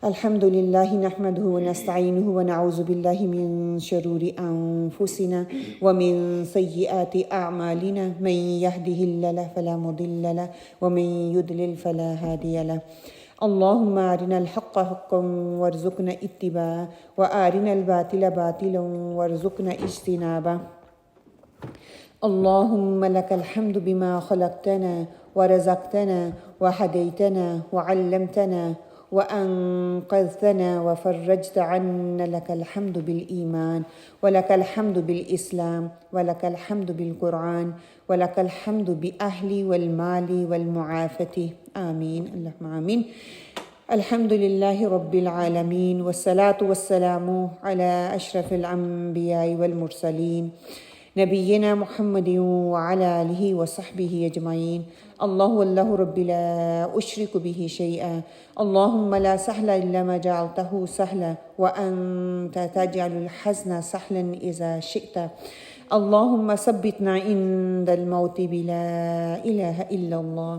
الحمد لله نحمده ونستعينه ونعوذ بالله من شرور أنفسنا ومن سيئات أعمالنا من يهده الله فلا مضل له ومن يضلل فلا هادي له. اللهم أرنا الحق حقا وارزقنا اتباعه وأرنا الباطل باطلا وارزقنا اجتنابه. اللهم لك الحمد بما خلقتنا ورزقتنا وهديتنا وعلمتنا وأنقذتنا وفرجت عنا. لك الحمد بالإيمان ولك الحمد بالإسلام ولك الحمد بالقرآن ولك الحمد بأهلي والمال والمعافاة. آمين اللهم آمين. الحمد لله رب العالمين والصلاة والسلام على أشرف الأنبياء والمرسلين نبينا محمد وعلى آله وصحبه أجمعين. الله رب لا أشرك به شيئا. اللهم لا سهل إلا ما جعلته سهلا وأنت تجعل الحزن سهلا إذا شئت. اللهم ثبتنا عند الموت بلا إله إلا الله.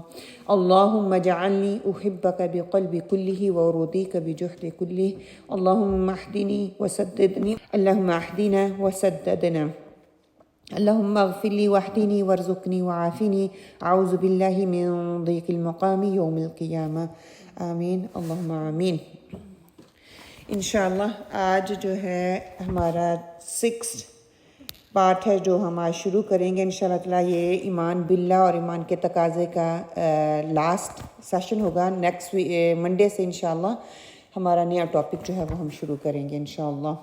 اللهم اجعلني أحبك بقلبي كله وأرضيك بجهد كله. اللهم اهدني وسددني. اللهم اهدنا وسددنا. اللهم اغفر لي واهدني وارزقني وعافني. أعوذ بالله من ضيق المقام يوم القيامة. آمین اللہم آمین. انشاءاللہ آج جو ہے ہمارا 6 پارٹ ہے جو ہم آج شروع کریں گے انشاءاللہ تعالیٰ. یہ ایمان باللہ اور ایمان کے تقاضے کا لاسٹ سیشن ہوگا. نیکسٹ منڈے سے انشاءاللہ ہمارا نیا ٹاپک جو ہے وہ ہم شروع کریں گے انشاءاللہ.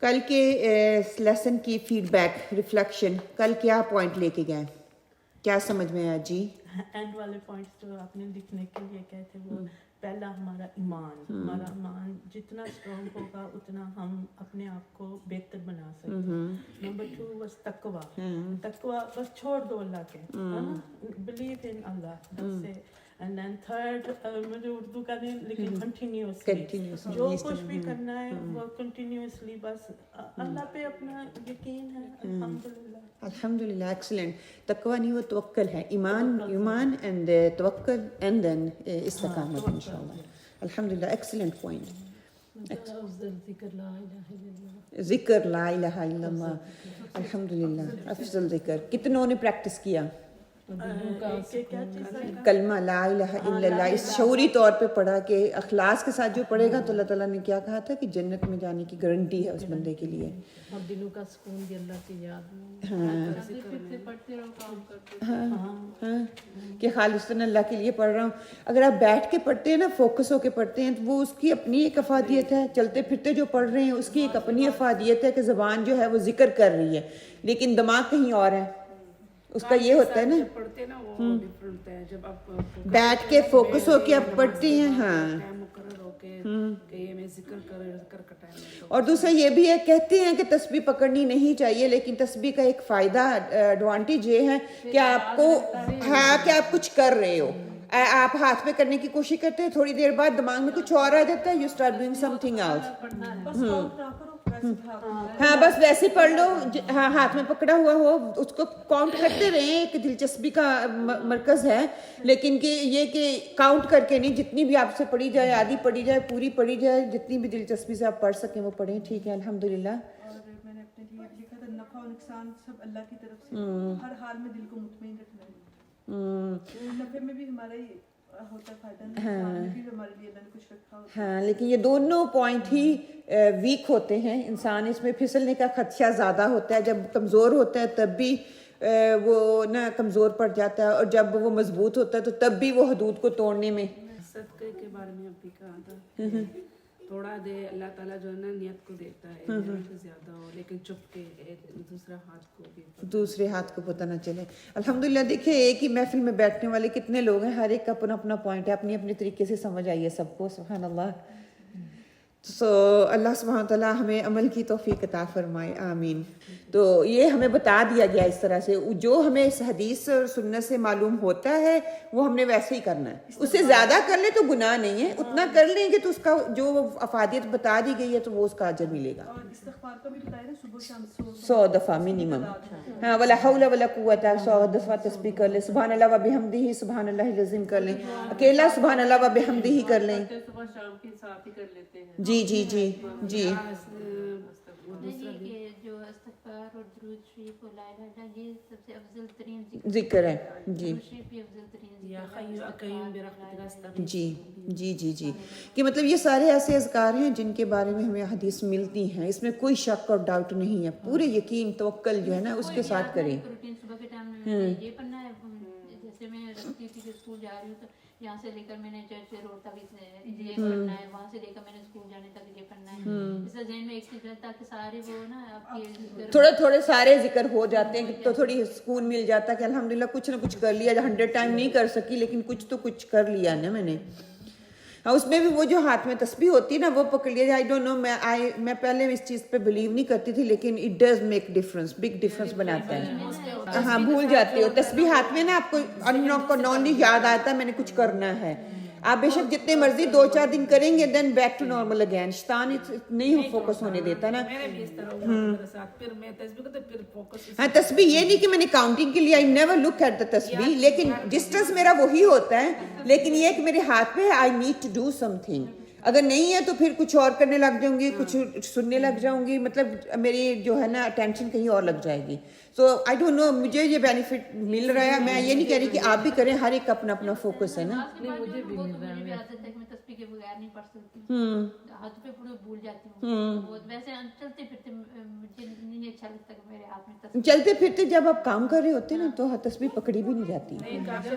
کل کے لیسن کی فیڈ بیک ریفلیکشن، کل کیا پوائنٹ لے کے گئے، کیا سمجھ میں آیا جی؟ اینڈ والے پوائنٹس جو آپ نے لکھنے کے لیے کہے تھے وہ پہلا ہمارا ایمان جتنا اسٹرانگ ہوگا اتنا ہم اپنے آپ کو بہتر بنا سکتے ہیں. نمبر 2 بس تقوی بس چھوڑ دو اللہ کے، believe in Allah. And then third مجھے اردو کا نہیں لیکن کنٹینیوسلی جو کچھ بھی کرنا ہے وہ کنٹینیوسلی بس اللہ پہ اپنا یقین ہے. الحمدللہ ایکسلنٹ. تقوی نہیں وہ توکل ہے. ایمان اینڈ توکل اینڈ دین استقامت انشاءاللہ. الحمدللہ ایکسلنٹ پوائنٹ. ذکر لا الہ الا اللہ الحمدللہ افضل ذکر. کتنوں نے پریکٹس کیا کلمہ لا الہ الا اللہ؟ اس شعوری طور پہ پڑھا کہ اخلاص کے ساتھ جو پڑھے گا تو اللہ تعالیٰ نے کیا کہا تھا کہ جنت میں جانے کی گارنٹی ہے اس بندے کے لیے. اور دلوں کا سکون بھی اللہ کی یاد میں کہ خالصاً اللہ کے لیے پڑھ رہا ہوں. اگر آپ بیٹھ کے پڑھتے ہیں نا، فوکس ہو کے پڑھتے ہیں، تو وہ اس کی اپنی ایک افادیت ہے. چلتے پھرتے جو پڑھ رہے ہیں اس کی ایک اپنی افادیت ہے کہ زبان جو ہے وہ ذکر کر رہی ہے لیکن دماغ کہیں اور ہے. اس کا یہ ہوتا ہے نا جب آپ بیٹھ کے فوکس ہو کے آپ پڑھتے ہیں. ہاں. اور دوسرا یہ بھی ہے، کہتے ہیں کہ تسبیح پکڑنی نہیں چاہیے لیکن تسبیح کا ایک فائدہ ایڈوانٹیج یہ ہے کہ آپ کو کہ آپ کچھ کر رہے ہو، آپ ہاتھ پہ کرنے کی کوشش کرتے ہیں، تھوڑی دیر بعد دماغ میں کچھ اور آ جاتا ہے، you start doing something else. ہاں بس ویسے پڑھ لو. ہاں ہاتھ میں پکڑا ہوا ہو اس کو کاؤنٹ کرتے رہیں. ایک دلچسپی کا مرکز ہے لیکن کہ یہ کہ کاؤنٹ کر کے نہیں، جتنی بھی آپ سے پڑھی جائے، آدھی پڑھی جائے، پوری پڑھی جائے، جتنی بھی دلچسپی سے آپ پڑھ سکیں وہ پڑھیں. ٹھیک ہے الحمدللہ. اور میں نے اپنے لیے لکھا تھا نفع اور نقصان سب اللہ کی طرف سے، ہر حال میں دل کو مطمئن رکھنا ہے. نفع میں بھی ہمارا ہی ہوتا ہے فائدہ، نقصان میں بھی ہمارے لیے اللہ نے کچھ رکھا ہوتا ہے. ہاں لیکن یہ دونوں پوائنٹ ہی ویک ہوتے ہیں. انسان اس میں پھسلنے کا خدشہ زیادہ ہوتا ہے. جب کمزور ہوتا ہے تب بھی وہ نا کمزور پڑ جاتا ہے، اور جب وہ مضبوط ہوتا ہے تو تب بھی وہ حدود کو توڑنے میں. صدقے کے بارے میں ابھی کہا تھا تھوڑا دے اللہ تعالیٰ جو ہے نا نیت کو دیکھتا ہے زیادہ ہو لیکن چپ کے دوسرے ہاتھ کو پتہ نہ چلے. الحمدللہ. دیکھیں ایک ہی محفل میں بیٹھنے والے کتنے لوگ ہیں، ہر ایک کا اپنا اپنا پوائنٹ ہے، اپنی اپنے طریقے سے سمجھ آئی ہے سب کو. سبحان اللہ. سو اللہ سبحانہ تعالیٰ ہمیں عمل کی توفیق عطا فرمائے، آمین۔ تو یہ ہمیں بتا دیا گیا اس طرح سے، جو ہمیں اس حدیث اور سنت سے معلوم ہوتا ہے وہ ہم نے ویسے ہی کرنا ہے، اس سے زیادہ کر لیں تو گناہ نہیں ہے، اتنا کر لیں گے تو اس کا جو افادیت بتا دی گئی ہے تو وہ اس کا اجر ملے گا۔ اور استغفار کا بھی بتایا نا، صبح شام 100 دفعہ منیمم، ہاں، ولا حول ولا قوت، 100 دفعہ تسبیح کر لیں، سبحان اللہ و بحمدہ، سبحان اللہ العظیم کر لیں، اکیلا سبحان اللہ و بحمدہ کر لیں۔ صبح شام کے ساتھ ہی کر لیتے ہیں۔ جی جی جی جی کہ جو استغفار اور درود شریف اور لا الہ الا اللہ یہ سب سے افضل ترین ذکر ہے جی درود شریف بھی افضل ترین یا ذکر حی قیوم برحمتک استغیث۔ جی جی جی جی کہ مطلب یہ سارے ایسے اذکار ہیں جن کے بارے میں ہمیں حدیث ملتی ہیں، اس میں کوئی شک اور ڈاؤٹ نہیں ہے، پورے یقین توکل جو ہے نا اس کے ساتھ کریں۔ روٹین صبح کے ٹائم میں یہ پڑھنا ہے، جیسے میں رکھتی تھی کہ اسکول جا رہی ہوں تو یہاں سے لے کر میں نے چرچ روڈ تک یہ پڑھنا ہے، وہاں سے لے کر میں نے اسکول جانے تک یہ پڑھنا ہے، اس سے ذہن میں ایک چیز رہتا کہ سارے وہ نا آپ کے تھوڑے تھوڑے سارے ذکر ہو جاتے ہیں تو تھوڑی سکون مل جاتا ہے کہ الحمدللہ کچھ نہ کچھ کر لیا، 100 ٹائم نہیں کر سکی لیکن کچھ تو کچھ کر لیا نا میں نے۔ ہاں، اس میں بھی وہ جو ہاتھ میں تسبیح ہوتی ہے نا وہ پکڑ لیا، آئی ڈونٹ نو، میں پہلے اس چیز پہ بلیو نہیں کرتی تھی لیکن it does make difference, big difference بناتا ہے۔ ہاں، بھول جاتی ہو تسبیح ہاتھ میں نا، آپ کو نارملی یاد آتا ہے میں نے کچھ کرنا ہے، آپ بے شک جتنے مرضی 2-4 دن کریں گے دین بیک ٹو نارمل اگین، شیطان نہیں فوکس ہونے دیتا نا۔ میں بھی اس طرح ہوا میرے ساتھ، پھر میں تسبیح کرتے پھر فوکس۔ ہاں، تسبیح یہ نہیں کہ میں نے کاؤنٹنگ کے لیے I never look at the تسبیح، لیکن ڈسٹنس میرا وہی ہوتا ہے، لیکن یہ کہ میرے ہاتھ پہ I need to do something, اگر نہیں ہے تو پھر کچھ اور کرنے لگ جاؤں گی، کچھ سننے لگ جاؤں گی، مطلب میری جو ہے نا اٹینشن کہیں اور لگ جائے گی۔ سو آئی ڈونٹ نو، مجھے یہ بینیفٹ مل رہا ہے، میں یہ نہیں کہہ رہی کہ آپ بھی کریں، ہر ایک اپنا اپنا فوکس ہے نا۔ مجھے بھی عادت ہے کہ میں تسبیح کے بغیر نہیں پڑھ سکتی، ہاتھ پہ پورے بھول جاتی ہوں، ویسے چلتے پھرتے مجھے نہیں اچھا لگتا کہ میرے ہاتھ میں تسبیح۔ چلتے پھرتے جب آپ کام کر رہے ہوتے ہیں نا تو تسبیح پکڑی بھی نہیں جاتی،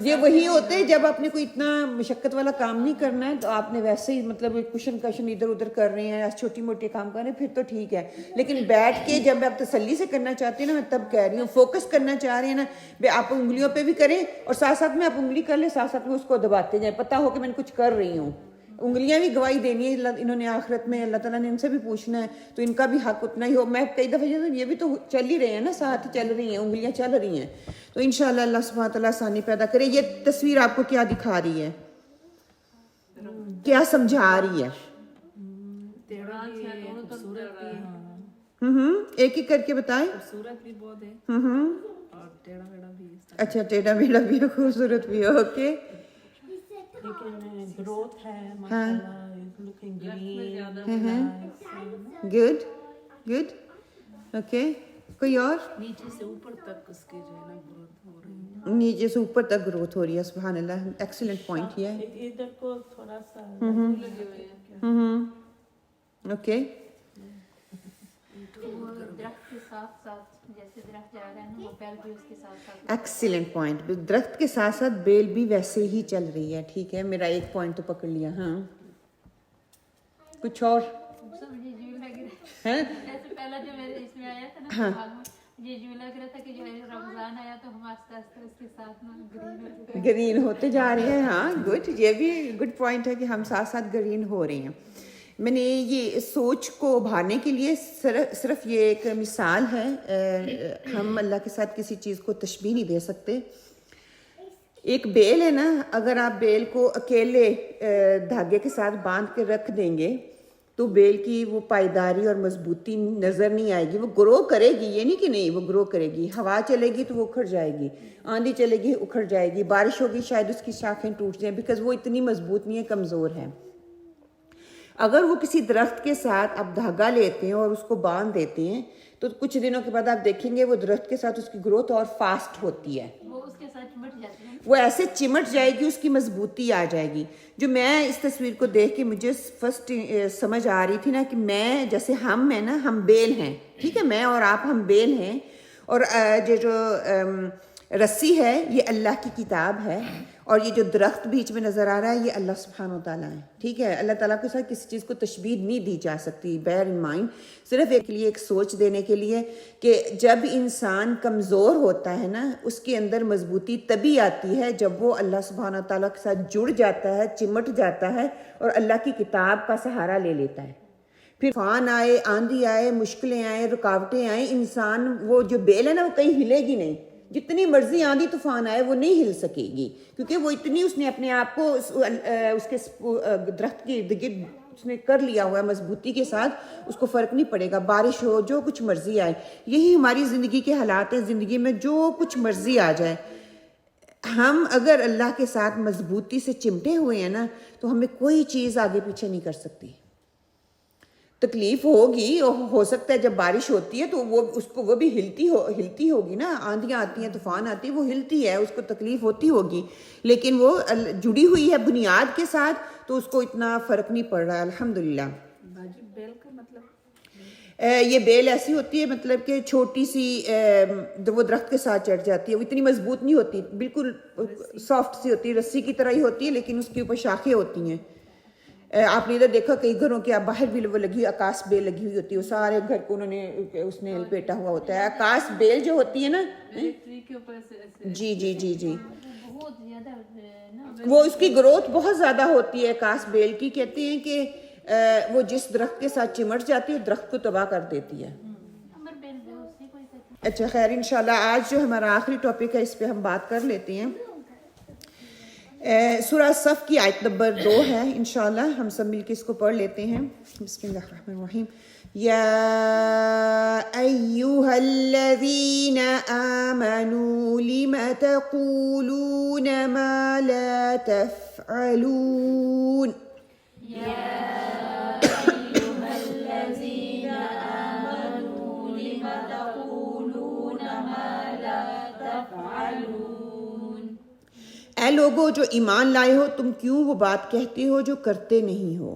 یہ وہی ہوتے ہیں جب آپ نے کوئی اتنا مشقت والا کام نہیں کرنا ہے تو آپ نے ویسے ہی مطلب کشن ادھر ادھر کر رہے ہیں یا چھوٹی موٹی کام کر رہے ہیں پھر تو ٹھیک ہے، لیکن بیٹھ کے جب آپ تسلی سے کرنا چاہتے ہیں نا، میں تب کہہ رہی ہوں فوکس کرنا چاہ رہے ہیں نا، آپ انگلیوں پہ بھی کریں اور ساتھ ساتھ میں آپ انگلی کر لیں، ساتھ ساتھ میں اس کو دباتے جائیں، پتہ ہو کہ میں نے کچھ کر رہی ہوں۔ انگلیاں بھی گواہی دینی ہے، انہوں نے آخرت میں اللہ تعالیٰ نے ان سے بھی پوچھنا ہے تو ان کا بھی حق اتنا ہی ہو۔ میں کئی دفعہ یہ بھی تو چل ہی رہے ہیں نا، ساتھ چل رہی ہیں، انگلیاں چل رہی ہیں، تو انشاءاللہ اللہ سبحانہ تعالیٰ آسانی پیدا کرے۔ یہ تصویر آپ کو کیا دکھا رہی ہے، کیا سمجھا رہی ہے؟ ایک ایک کر کے بتائیں۔ خوبصورت بھی بہت ہے اور ٹیڑھا میڑھا بھی ہے۔ اچھا، ٹیڑھا میڑھا بھی ہے، خوبصورت بھی ہے، اوکے۔ لیکن گروتھ ہے ماشاءاللہ، looking green, good good, okay. کوئی اور؟ نیچے سے اوپر تک اس کے جو ہے نا گروتھ ہو رہی ہے، نیچے سے اوپر تک گروتھ ہو رہی ہے، سبحان اللہ، ایکسیلنٹ پوائنٹ یہ ہے، ادھر کو تھوڑا سا اوکے۔ وہ درخت کے ساتھ ساتھ جیسے درخت جا رہا ہے نا، وہ بیل بھی اس کے ساتھ ساتھ۔ ایکسیلنٹ پوائنٹ، درخت کے ساتھ ساتھ بیل بھی ویسے ہی چل رہی ہے، ٹھیک ہے، میرا ایک پوائنٹ تو پکڑ لیا۔ ہاں، کچھ اور مجھے یوں لگ رہا ہے ایسے پہلا جو میرے اس میں آیا تھا نا دماغ میں، مجھے یوں لگ رہا تھا کہ جو ہے رمضان آیا تو ہم آہستہ آہستہ اس کے ساتھ نا گرین ہوتے جا رہے ہیں۔ ہاں، گڈ، یہ بھی گڈ پوائنٹ ہے کہ ہم ساتھ ساتھ گرین ہو رہے ہیں۔ میں نے یہ سوچ کو ابھارنے کے لیے صرف یہ ایک مثال ہے، ہم اللہ کے ساتھ کسی چیز کو تشبیہ نہیں دے سکتے۔ ایک بیل ہے نا، اگر آپ بیل کو اکیلے دھاگے کے ساتھ باندھ کے رکھ دیں گے تو بیل کی وہ پائیداری اور مضبوطی نظر نہیں آئے گی، وہ گرو کرے گی، یہ نہیں کہ نہیں، وہ گرو کرے گی، ہوا چلے گی تو وہ اکھڑ جائے گی، آندھی چلے گی اکھڑ جائے گی، بارش ہوگی شاید اس کی شاخیں ٹوٹ جائیں، بیکاز وہ اتنی مضبوط نہیں ہے، کمزور ہے۔ اگر وہ کسی درخت کے ساتھ آپ دھاگا لیتے ہیں اور اس کو باندھ دیتے ہیں تو کچھ دنوں کے بعد آپ دیکھیں گے وہ درخت کے ساتھ اس کی گروتھ اور فاسٹ ہوتی ہے، وہ اس کے ساتھ چمٹ جاتی ہے، وہ ایسے چمٹ جائے گی، اس کی مضبوطی آ جائے گی۔ جو میں اس تصویر کو دیکھ کے مجھے فرسٹ سمجھ آ رہی تھی نا کہ میں جیسے ہم ہیں نا، ہم بیل ہیں، ٹھیک ہے، میں اور آپ ہم بیل ہیں، اور یہ جو رسی ہے یہ اللہ کی کتاب ہے، اور یہ جو درخت بیچ میں نظر آ رہا ہے یہ اللہ سبحانہ و تعالیٰ ہے، ٹھیک ہے۔ اللہ تعالیٰ کے ساتھ کسی چیز کو تشبیہ نہیں دی جا سکتی، بیئر ان مائنڈ، صرف ایک سوچ دینے کے لیے کہ جب انسان کمزور ہوتا ہے نا، اس کے اندر مضبوطی تبھی آتی ہے جب وہ اللہ سبحانہ و تعالیٰ کے ساتھ جڑ جاتا ہے، چمٹ جاتا ہے اور اللہ کی کتاب کا سہارا لے لیتا ہے۔ پھر طوفان آئے, آندھی آئے, مشکلیں آئیں, رکاوٹیں آئیں, انسان وہ جو بیل ہے نا وہ کہیں ہلے گی نہیں. جتنی مرضی آندھی طوفان آئے وہ نہیں ہل سکے گی, کیونکہ وہ اتنی اس نے اپنے آپ کو اس کے درخت کے ارد گرد اس نے کر لیا ہوا ہے مضبوطی کے ساتھ, اس کو فرق نہیں پڑے گا. بارش ہو, جو کچھ مرضی آئے, یہی ہماری زندگی کے حالات ہیں. زندگی میں جو کچھ مرضی آ جائے, ہم اگر اللہ کے ساتھ مضبوطی سے چمٹے ہوئے ہیں نا تو ہمیں کوئی چیز آگے پیچھے نہیں کر سکتی. تکلیف ہوگی, ہو سکتا ہے جب بارش ہوتی ہے تو وہ بھی ہلتی ہوگی نا, آندھیاں آتی ہیں, طوفان آتی ہے, وہ ہلتی ہے, اس کو تکلیف ہوتی ہوگی, لیکن وہ جڑی ہوئی ہے بنیاد کے ساتھ, تو اس کو اتنا فرق نہیں پڑ رہا الحمدللہ. باجی بیل کا مطلب یہ بیل ایسی ہوتی ہے مطلب کہ چھوٹی سی وہ درخت کے ساتھ چڑھ جاتی ہے, وہ اتنی مضبوط نہیں ہوتی, بالکل سافٹ سی ہوتی ہے, رسی کی طرح ہی ہوتی ہے, لیکن اس کے اوپر شاخیں ہوتی ہیں. آپ نے ادھر دیکھا کئی گھروں کے باہر بھی وہ لگی ہوئی آکاش بیل لگی ہوئی ہوتی ہے, وہ سارے گھر کو انہوں نے اس نے لپیٹا ہوا ہوتا ہے. آکاش بیل جو ہوتی ہے نا, ٹری کے اوپر سے جی جی جی جی, بہت زیادہ نا وہ اس کی گروتھ بہت زیادہ ہوتی ہے آکاش بیل کی. کہتے ہیں کہ وہ جس درخت کے ساتھ چمٹ جاتی ہے درخت کو تباہ کر دیتی ہے. امر بیل جو اسی کو ہی کہتے ہیں. اچھا خیر, انشاءاللہ آج جو ہمارا آخری ٹاپک ہے اس پہ ہم بات کر لیتے ہیں. سورہ صف کی آیت نمبر 2 ہے, انشاءاللہ ہم سب مل کے اس کو پڑھ لیتے ہیں. بسم اللہ الرحمن الرحیم. یا ایہا الذین آمنوا لم تقولون ما لا تفعلون. اے لوگو جو ایمان لائے ہو, تم کیوں وہ بات کہتے ہو جو کرتے نہیں ہو.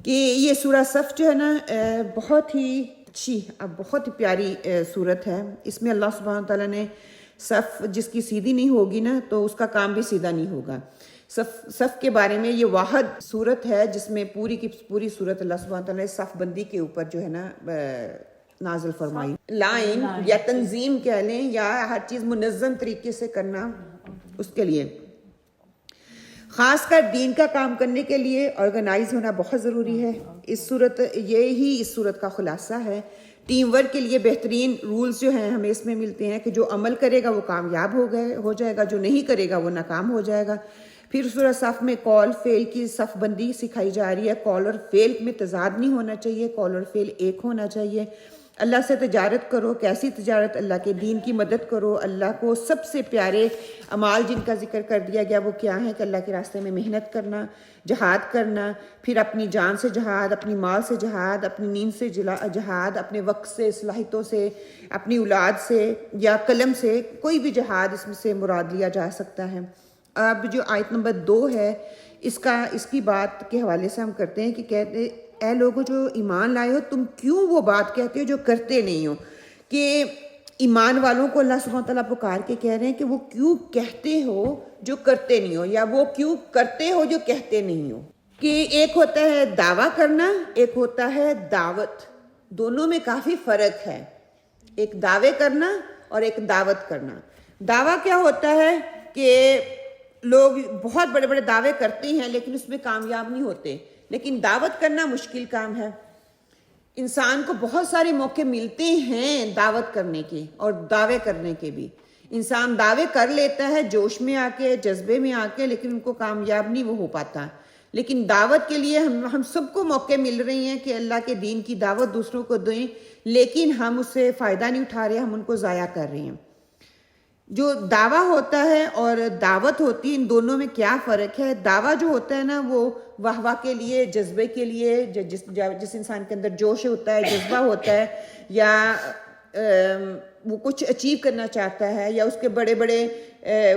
کہ یہ سورہ صف جو ہے نا بہت ہی اچھی, بہت ہی پیاری سورت ہے. اس میں اللہ سبحانہ تعالیٰ نے صف جس کی سیدھی نہیں ہوگی نا تو اس کا کام بھی سیدھا نہیں ہوگا. صف کے بارے میں یہ واحد صورت ہے جس میں پوری کی پوری صورت اللہ سبحانہ تعالیٰ نے صف بندی کے اوپر جو ہے نا نازل فرمائی. لائن یا تنظیم کہہ لیں, یا ہر چیز منظم طریقے سے کرنا, اس کے لیے خاص کر دین کا کام کرنے کے لیے آرگنائز ہونا بہت ضروری ہے. اس صورت کا خلاصہ ہے. ٹیم ورک کے لیے بہترین رولز جو ہیں ہمیں اس میں ملتے ہیں کہ جو عمل کرے گا وہ کامیاب ہو جائے گا, جو نہیں کرے گا وہ ناکام ہو جائے گا. پھر سورہ صف میں قول فعل کی صف بندی سکھائی جا رہی ہے. قول اور فعل میں تضاد نہیں ہونا چاہیے, قول اور فعل ایک ہونا چاہیے. اللہ سے تجارت کرو. کیسی تجارت؟ اللہ کے دین کی مدد کرو. اللہ کو سب سے پیارے اعمال جن کا ذکر کر دیا گیا وہ کیا ہے کہ اللہ کے راستے میں محنت کرنا, جہاد کرنا, پھر اپنی جان سے جہاد, اپنی مال سے جہاد, اپنی نیند سے جہاد, اپنے وقت سے, صلاحیتوں سے, اپنی اولاد سے یا قلم سے, کوئی بھی جہاد اس میں سے مراد لیا جا سکتا ہے. اب جو آیت نمبر 2 ہے اس کی بات کے حوالے سے ہم کرتے ہیں کہ کہتے اے لوگوں جو ایمان لائے ہو, تم کیوں وہ بات کہتے ہو جو کرتے نہیں ہو. کہ ایمان والوں کو اللہ سبحانہ تعالیٰ پکار کے کہہ رہے ہیں کہ وہ کیوں کہتے ہو جو کرتے نہیں ہو, یا وہ کیوں کرتے ہو جو کہتے نہیں ہو. کہ ایک ہوتا ہے دعویٰ کرنا, ایک ہوتا ہے دعوت. دونوں میں کافی فرق ہے. ایک دعوے کرنا اور ایک دعوت کرنا. دعویٰ کیا ہوتا ہے کہ لوگ بہت بڑے بڑے دعوے کرتے ہیں لیکن اس میں کامیاب نہیں ہوتے. لیکن دعوت کرنا مشکل کام ہے. انسان کو بہت سارے موقع ملتے ہیں دعوت کرنے کے اور دعوے کرنے کے بھی. انسان دعوے کر لیتا ہے جوش میں آ کے, جذبے میں آ کے, لیکن ان کو کامیاب نہیں وہ ہو پاتا. لیکن دعوت کے لیے ہم سب کو موقع مل رہے ہیں کہ اللہ کے دین کی دعوت دوسروں کو دیں, لیکن ہم اس سے فائدہ نہیں اٹھا رہے, ہم ان کو ضائع کر رہے ہیں. جو دعویٰ ہوتا ہے اور دعوت ہوتی ہے, ان دونوں میں کیا فرق ہے؟ دعویٰ جو ہوتا ہے نا وہ واہ واہ کے لیے, جذبے کے لیے, جس انسان کے اندر جوش ہوتا ہے, جذبہ ہوتا ہے, یا وہ کچھ اچیو کرنا چاہتا ہے, یا اس کے بڑے بڑے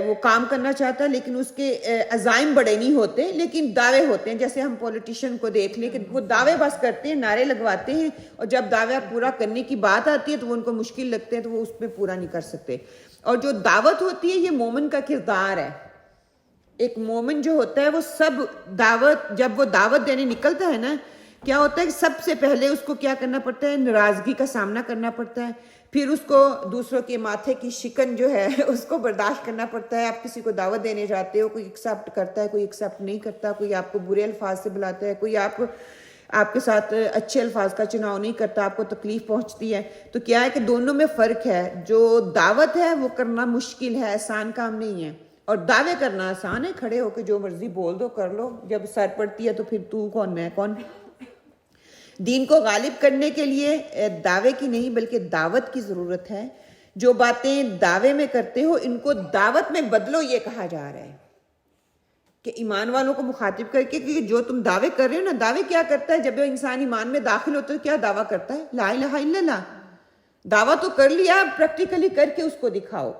وہ کام کرنا چاہتا ہے لیکن اس کے عزائم بڑے نہیں ہوتے لیکن دعوے ہوتے ہیں. جیسے ہم پولیٹیشین کو دیکھ لیں کہ وہ دعوے بس کرتے ہیں, نعرے لگواتے ہیں, اور جب دعوے پورا کرنے کی بات آتی ہے تو وہ ان کو مشکل لگتے ہیں تو وہ اس پہ پورا نہیں کر سکتے. اور جو دعوت ہوتی ہے یہ مومن کا کردار ہے. ایک مومن جو ہوتا ہے وہ سب جب وہ دعوت دینے نکلتا ہے نا, کیا ہوتا ہے کہ سب سے پہلے اس کو کیا کرنا پڑتا ہے؟ ناراضگی کا سامنا کرنا پڑتا ہے. پھر اس کو دوسروں کے ماتھے کی شکن جو ہے اس کو برداشت کرنا پڑتا ہے. آپ کسی کو دعوت دینے جاتے ہو, کوئی ایکسیپٹ کرتا ہے, کوئی ایکسیپٹ نہیں کرتا, کوئی آپ کو برے الفاظ سے بلاتا ہے, کوئی آپ آپ کے ساتھ اچھے الفاظ کا چناؤ نہیں کرتا، آپ کو تکلیف پہنچتی ہے، تو کیا ہے کہ دونوں میں فرق ہے. جو دعوت ہے وہ کرنا مشکل ہے، آسان کام نہیں ہے، اور دعوے کرنا آسان ہے، کھڑے ہو کے جو مرضی بول دو کر لو. جب سر پڑتی ہے تو پھر تو کون میں کون. دین کو غالب کرنے کے لیے دعوے کی نہیں بلکہ دعوت کی ضرورت ہے. جو باتیں دعوے میں کرتے ہو ان کو دعوت میں بدلو، یہ کہا جا رہا ہے کہ ایمان والوں کو مخاطب کر کے کہ جو تم دعوے کر رہے ہو نا. دعوے کیا کرتا ہے؟ جب انسان ایمان میں داخل ہوتا ہے کیا دعویٰ کرتا ہے؟ لا الہ الا اللہ. دعویٰ تو کر لیا، پریکٹیکلی کر کے اس کو دکھاؤ.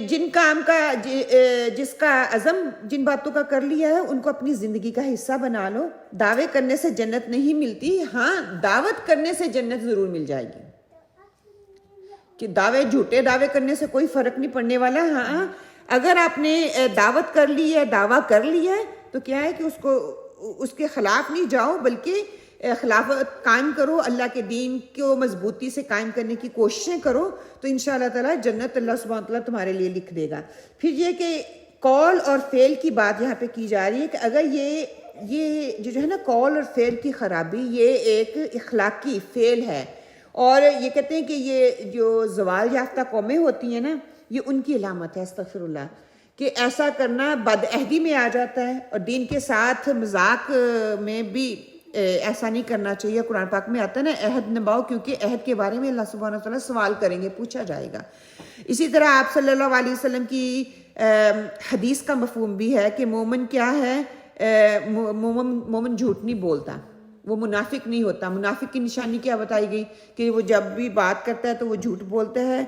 جن کام کا جس کا عزم جن باتوں کا کر لیا ہے ان کو اپنی زندگی کا حصہ بنا لو. دعوے کرنے سے جنت نہیں ملتی، ہاں دعوت کرنے سے جنت ضرور مل جائے گی. کہ جھوٹے دعوے کرنے سے کوئی فرق نہیں پڑنے والا. ہاں اگر آپ نے دعوت کر لی ہے، دعویٰ کر لیا ہے، تو کیا ہے کہ اس کے خلاف نہیں جاؤ بلکہ خلافت قائم کرو، اللہ کے دین کو مضبوطی سے قائم کرنے کی کوششیں کرو، تو انشاءاللہ تعالیٰ جنت اللہ سبحانہ تعالیٰ تمہارے لیے لکھ دے گا. پھر یہ کہ قول اور فعل کی بات یہاں پہ کی جا رہی ہے کہ اگر یہ جو ہے نا قول اور فعل کی خرابی، یہ ایک اخلاقی فعل ہے. اور یہ کہتے ہیں کہ یہ جو زوال یافتہ قومیں ہوتی ہیں نا، یہ ان کی علامت ہے، استغفر اللہ، کہ ایسا کرنا بدعہدی میں آ جاتا ہے. اور دین کے ساتھ مذاق میں بھی ایسا نہیں کرنا چاہیے. قرآن پاک میں آتا ہے نا عہد نبھاؤ، کیونکہ عہد کے بارے میں اللہ سبحانہ وتعالیٰ سوال کریں گے، پوچھا جائے گا. اسی طرح آپ صلی اللہ علیہ وسلم کی حدیث کا مفہوم بھی ہے کہ مومن کیا ہے؟ مومن جھوٹ نہیں بولتا، وہ منافق نہیں ہوتا. منافق کی نشانی کیا بتائی گئی؟ کہ وہ جب بھی بات کرتا ہے تو وہ جھوٹ بولتا ہے،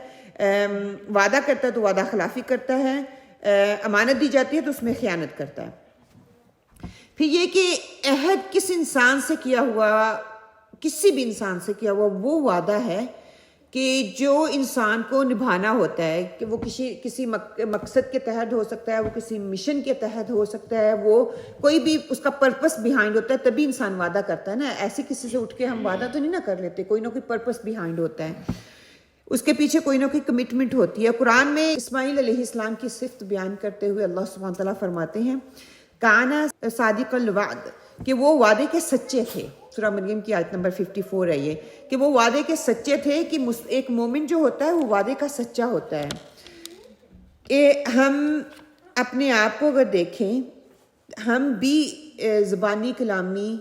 وعدہ کرتا ہے تو وعدہ خلافی کرتا ہے، امانت دی جاتی ہے تو اس میں خیانت کرتا ہے. پھر یہ کہ عہد کس انسان سے کیا ہوا، کسی بھی انسان سے کیا ہوا وہ وعدہ ہے کہ جو انسان کو نبھانا ہوتا ہے، کہ وہ کسی مقصد کے تحت ہو سکتا ہے، وہ کسی مشن کے تحت ہو سکتا ہے، وہ کوئی بھی اس کا پرپس بیہائنڈ ہوتا ہے، تبھی انسان وعدہ کرتا ہے نا. ایسے کسی سے اٹھ کے ہم وعدہ تو نہیں نہ کر لیتے، کوئی نہ کوئی پرپس بیہائنڈ ہوتا ہے، اس کے پیچھے کوئی نہ کوئی کمٹمنٹ ہوتی ہے. قرآن میں اسماعیل علیہ السلام کی صفت بیان کرتے ہوئے اللہ سبحانہ تعالیٰ فرماتے ہیں کانا صادق الوعد، کہ وہ وعدے کے سچے تھے. سورہ مریم کی آیت نمبر 54 ہے یہ، کہ وہ وعدے کے سچے تھے. کہ ایک مومن جو ہوتا ہے وہ وعدے کا سچا ہوتا ہے. کہ ہم اپنے آپ کو اگر دیکھیں، ہم بھی زبانی کلامی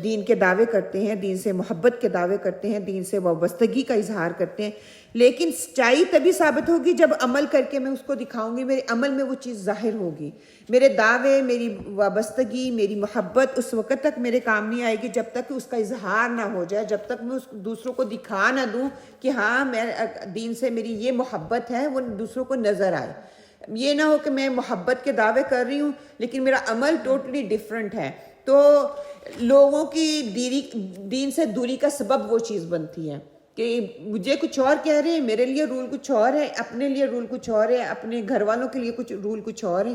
دین کے دعوے کرتے ہیں، دین سے محبت کے دعوے کرتے ہیں، دین سے وابستگی کا اظہار کرتے ہیں، لیکن سچائی تبھی ثابت ہوگی جب عمل کر کے میں اس کو دکھاؤں گی، میرے عمل میں وہ چیز ظاہر ہوگی. میرے دعوے، میری وابستگی، میری محبت اس وقت تک میرے کام نہیں آئے گی جب تک کہ اس کا اظہار نہ ہو جائے، جب تک میں اس دوسروں کو دکھا نہ دوں کہ ہاں میں دین سے میری یہ محبت ہے، وہ دوسروں کو نظر آئے. یہ نہ ہو کہ میں محبت کے دعوے کر رہی ہوں لیکن میرا عمل ٹوٹلی ڈیفرنٹ ہے، تو لوگوں کی دین سے دوری کا سبب وہ چیز بنتی ہے کہ مجھے کچھ اور کہہ رہے ہیں، میرے لیے رول کچھ اور ہے، اپنے لیے رول کچھ اور ہے، اپنے گھر والوں کے لیے کچھ رول کچھ اور ہے.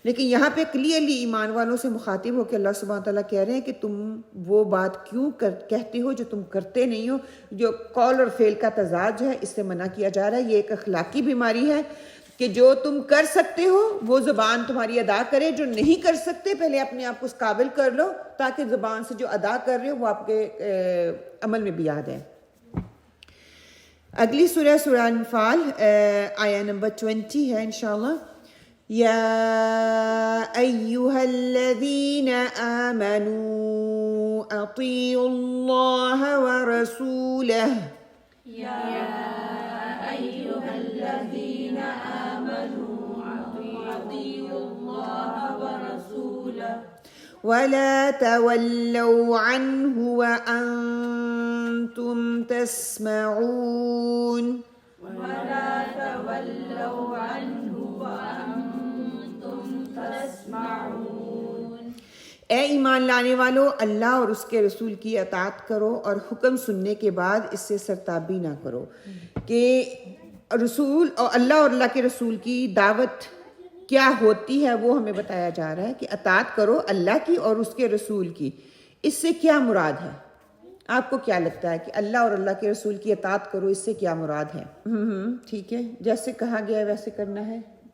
لیکن یہاں پہ کلیئرلی ایمان والوں سے مخاطب ہو کے اللہ سبحانہ تعالیٰ کہہ رہے ہیں کہ تم وہ بات کیوں کہتے ہو جو تم کرتے نہیں ہو. جو قول اور فعل کا تضاد ہے اس سے منع کیا جا رہا ہے. یہ ایک اخلاقی بیماری ہے کہ جو تم کر سکتے ہو وہ زبان تمہاری ادا کرے، جو نہیں کر سکتے پہلے اپنے آپ کو اس قابل کر لو تاکہ زبان سے جو ادا کر رہے ہو وہ آپ کے عمل میں بھی یاد ہے. اگلی سورہ انفال آیا نمبر 20 ہے انشاءاللہ. یا ایہا الذین آمنوا اطیعوا اللہ ورسولہ. ولا تولوا عنه وأنتم تسمعون. اے ایمان لانے والو، اللہ اور اس کے رسول کی اطاعت کرو اور حکم سننے کے بعد اس سے سرتابی نہ کرو. کہ رسول اور اللہ کے رسول کی دعوت کیا ہوتی ہے وہ ہمیں بتایا جا رہا ہے کہ اطاعت کرو اللہ کی اور اس کے رسول کی. اس سے کیا مراد ہے؟ آپ کو کیا لگتا ہے کہ اللہ اور اللہ کے رسول کی اطاعت کرو، اس سے کیا مراد ہے؟ ٹھیک ہے، جیسے کہا گیا ہے ویسے کرنا ہے.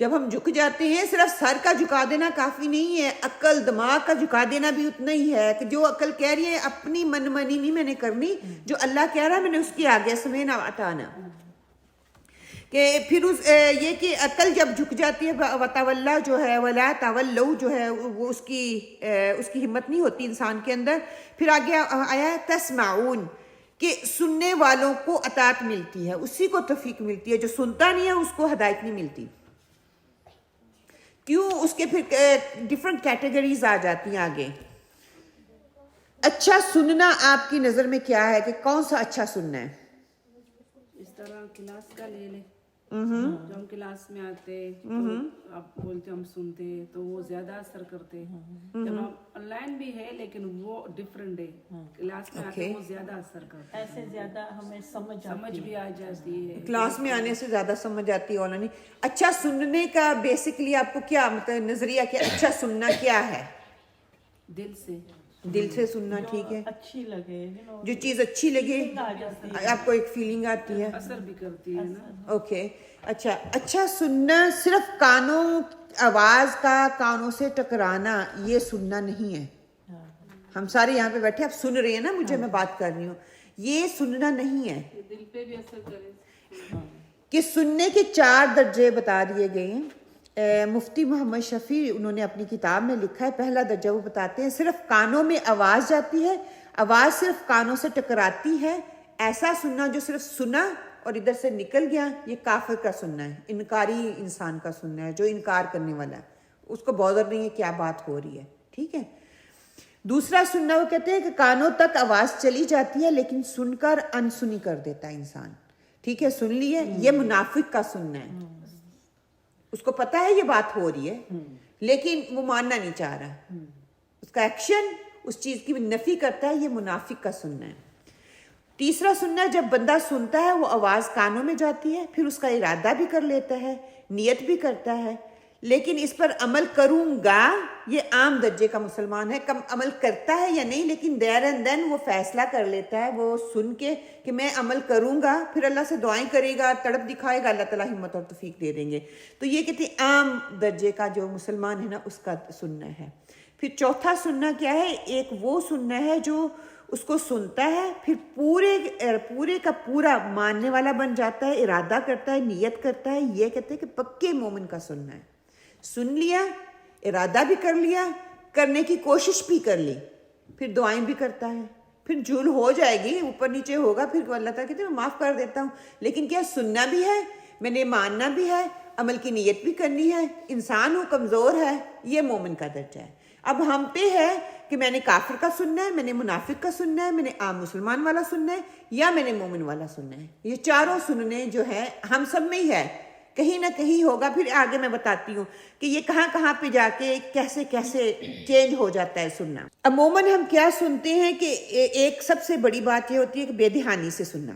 جب ہم جھک جاتے ہیں صرف سر کا جھکا دینا کافی نہیں ہے، عقل دماغ کا جھکا دینا بھی اتنا ہی ہے کہ جو عقل کہہ رہی ہے اپنی من منی نہیں میں نے کرنی، جو اللہ کہہ رہا ہے میں نے اس کی آگے سمعنا وأطعنا. کہ پھر یہ کہ عقل جب جھک جاتی ہے وتولا جو ہے ولا تولوا جو ہے وہ اس کی ہمت نہیں ہوتی انسان کے اندر. پھر آگے آیا ہے تسمعون کہ سننے والوں کو اطاعت ملتی ہے، اسی کو توفیق ملتی ہے، جو سنتا نہیں ہے اس کو ہدایت نہیں ملتی. کیوں؟ اس کے پھر ڈفرنٹ کیٹیگریز آ جاتی ہیں آگے. اچھا سننا آپ کی نظر میں کیا ہے کہ کون سا اچھا سننا ہے؟ اس طرح کلاس کا لے لیں، جو ہم کلاس میں آتے آپ بولتے ہم سنتے تو وہ زیادہ اثر کرتے. جب ہم آن لائن بھی ہے لیکن وہ ڈفرینٹ ہے، کلاس میں آتے وہ زیادہ اثر کرتے، ایسے زیادہ ہمیں سمجھ بھی آ جاتی ہے. کلاس میں آنے سے زیادہ سمجھ آتی ہے آن لائن. اچھا سننے کا بیسکلی آپ کو کیا مطلب نظریہ کہ اچھا سننا کیا ہے؟ دل سے سننا. ٹھیک ہے، اچھی لگے جو چیز اچھی لگے آپ کو ایک فیلنگ آتی ہے، اثر بھی کرتی ہے نا. اوکے. اچھا سننا صرف آواز کا کانوں سے ٹکرانا یہ سننا نہیں ہے. ہم سارے یہاں پہ بیٹھے آپ سن رہے ہیں نا مجھے، میں بات کر رہی ہوں، یہ سننا نہیں ہے. دل پہ بھی اثر کرے کہ سننے کے 4 درجے بتا دیے گئے ہیں. مفتی محمد شفیع انہوں نے اپنی کتاب میں لکھا ہے، پہلا درجہ وہ بتاتے ہیں صرف کانوں میں آواز جاتی ہے، آواز صرف کانوں سے ٹکراتی ہے، ایسا سننا جو صرف سنا اور ادھر سے نکل گیا، یہ کافر کا سننا ہے، انکاری انسان کا سننا ہے، جو انکار کرنے والا ہے، اس کو بودر نہیں ہے کیا بات ہو رہی ہے. ٹھیک ہے. دوسرا سننا وہ کہتے ہیں کہ کانوں تک آواز چلی جاتی ہے لیکن سن کر انسنی کر دیتا ہے انسان. ٹھیک ہے، سن لیے، یہ منافق کا سننا ہے. اس کو پتا ہے یہ بات ہو رہی ہے لیکن وہ ماننا نہیں چاہ رہا، اس کا ایکشن اس چیز کی نفی کرتا ہے، یہ منافق کا سننا ہے. تیسرا سننا جب بندہ سنتا ہے وہ آواز کانوں میں جاتی ہے، پھر اس کا ارادہ بھی کر لیتا ہے، نیت بھی کرتا ہے، لیکن اس پر عمل کروں گا، یہ عام درجے کا مسلمان ہے، کم عمل کرتا ہے یا نہیں، لیکن دیر اینڈ دین وہ فیصلہ کر لیتا ہے وہ سن کے کہ میں عمل کروں گا، پھر اللہ سے دعائیں کرے گا، تڑپ دکھائے گا، اللہ تعالیٰ ہمت اور توفیق دے دیں گے. تو یہ کہتے ہیں عام درجے کا جو مسلمان ہے نا اس کا سننا ہے. پھر چوتھا سننا کیا ہے؟ ایک وہ سننا ہے جو اس کو سنتا ہے پھر پورے کا پورا ماننے والا بن جاتا ہے، ارادہ کرتا ہے، نیت کرتا ہے، یہ کہتے ہیں کہ پکے مومن کا سننا ہے. سن لیا، ارادہ بھی کر لیا، کرنے کی کوشش بھی کر لی، پھر دعائیں بھی کرتا ہے، پھر جھول ہو جائے گی، اوپر نیچے ہوگا، پھر اللہ تعالیٰ کہتے ہیں میں معاف کر دیتا ہوں. لیکن کیا سننا بھی ہے، میں نے ماننا بھی ہے، عمل کی نیت بھی کرنی ہے، انسان ہوں کمزور ہے، یہ مومن کا درجہ ہے. اب ہم پہ ہے کہ میں نے کافر کا سننا ہے، میں نے منافق کا سننا ہے، میں نے عام مسلمان والا سننا ہے، یا میں نے مومن والا سننا ہے. یہ چاروں سننے جو ہے ہم سب میں ہی ہے، کہیں نہ کہیں ہوگا. پھر آگے میں بتاتی ہوں کہ یہ کہاں پہ جا کے کیسے چینج ہو جاتا ہے سننا. عموماً ہم کیا سنتے ہیں کہ ایک سب سے بڑی بات یہ ہوتی ہے کہ بے دھیانی سے سننا.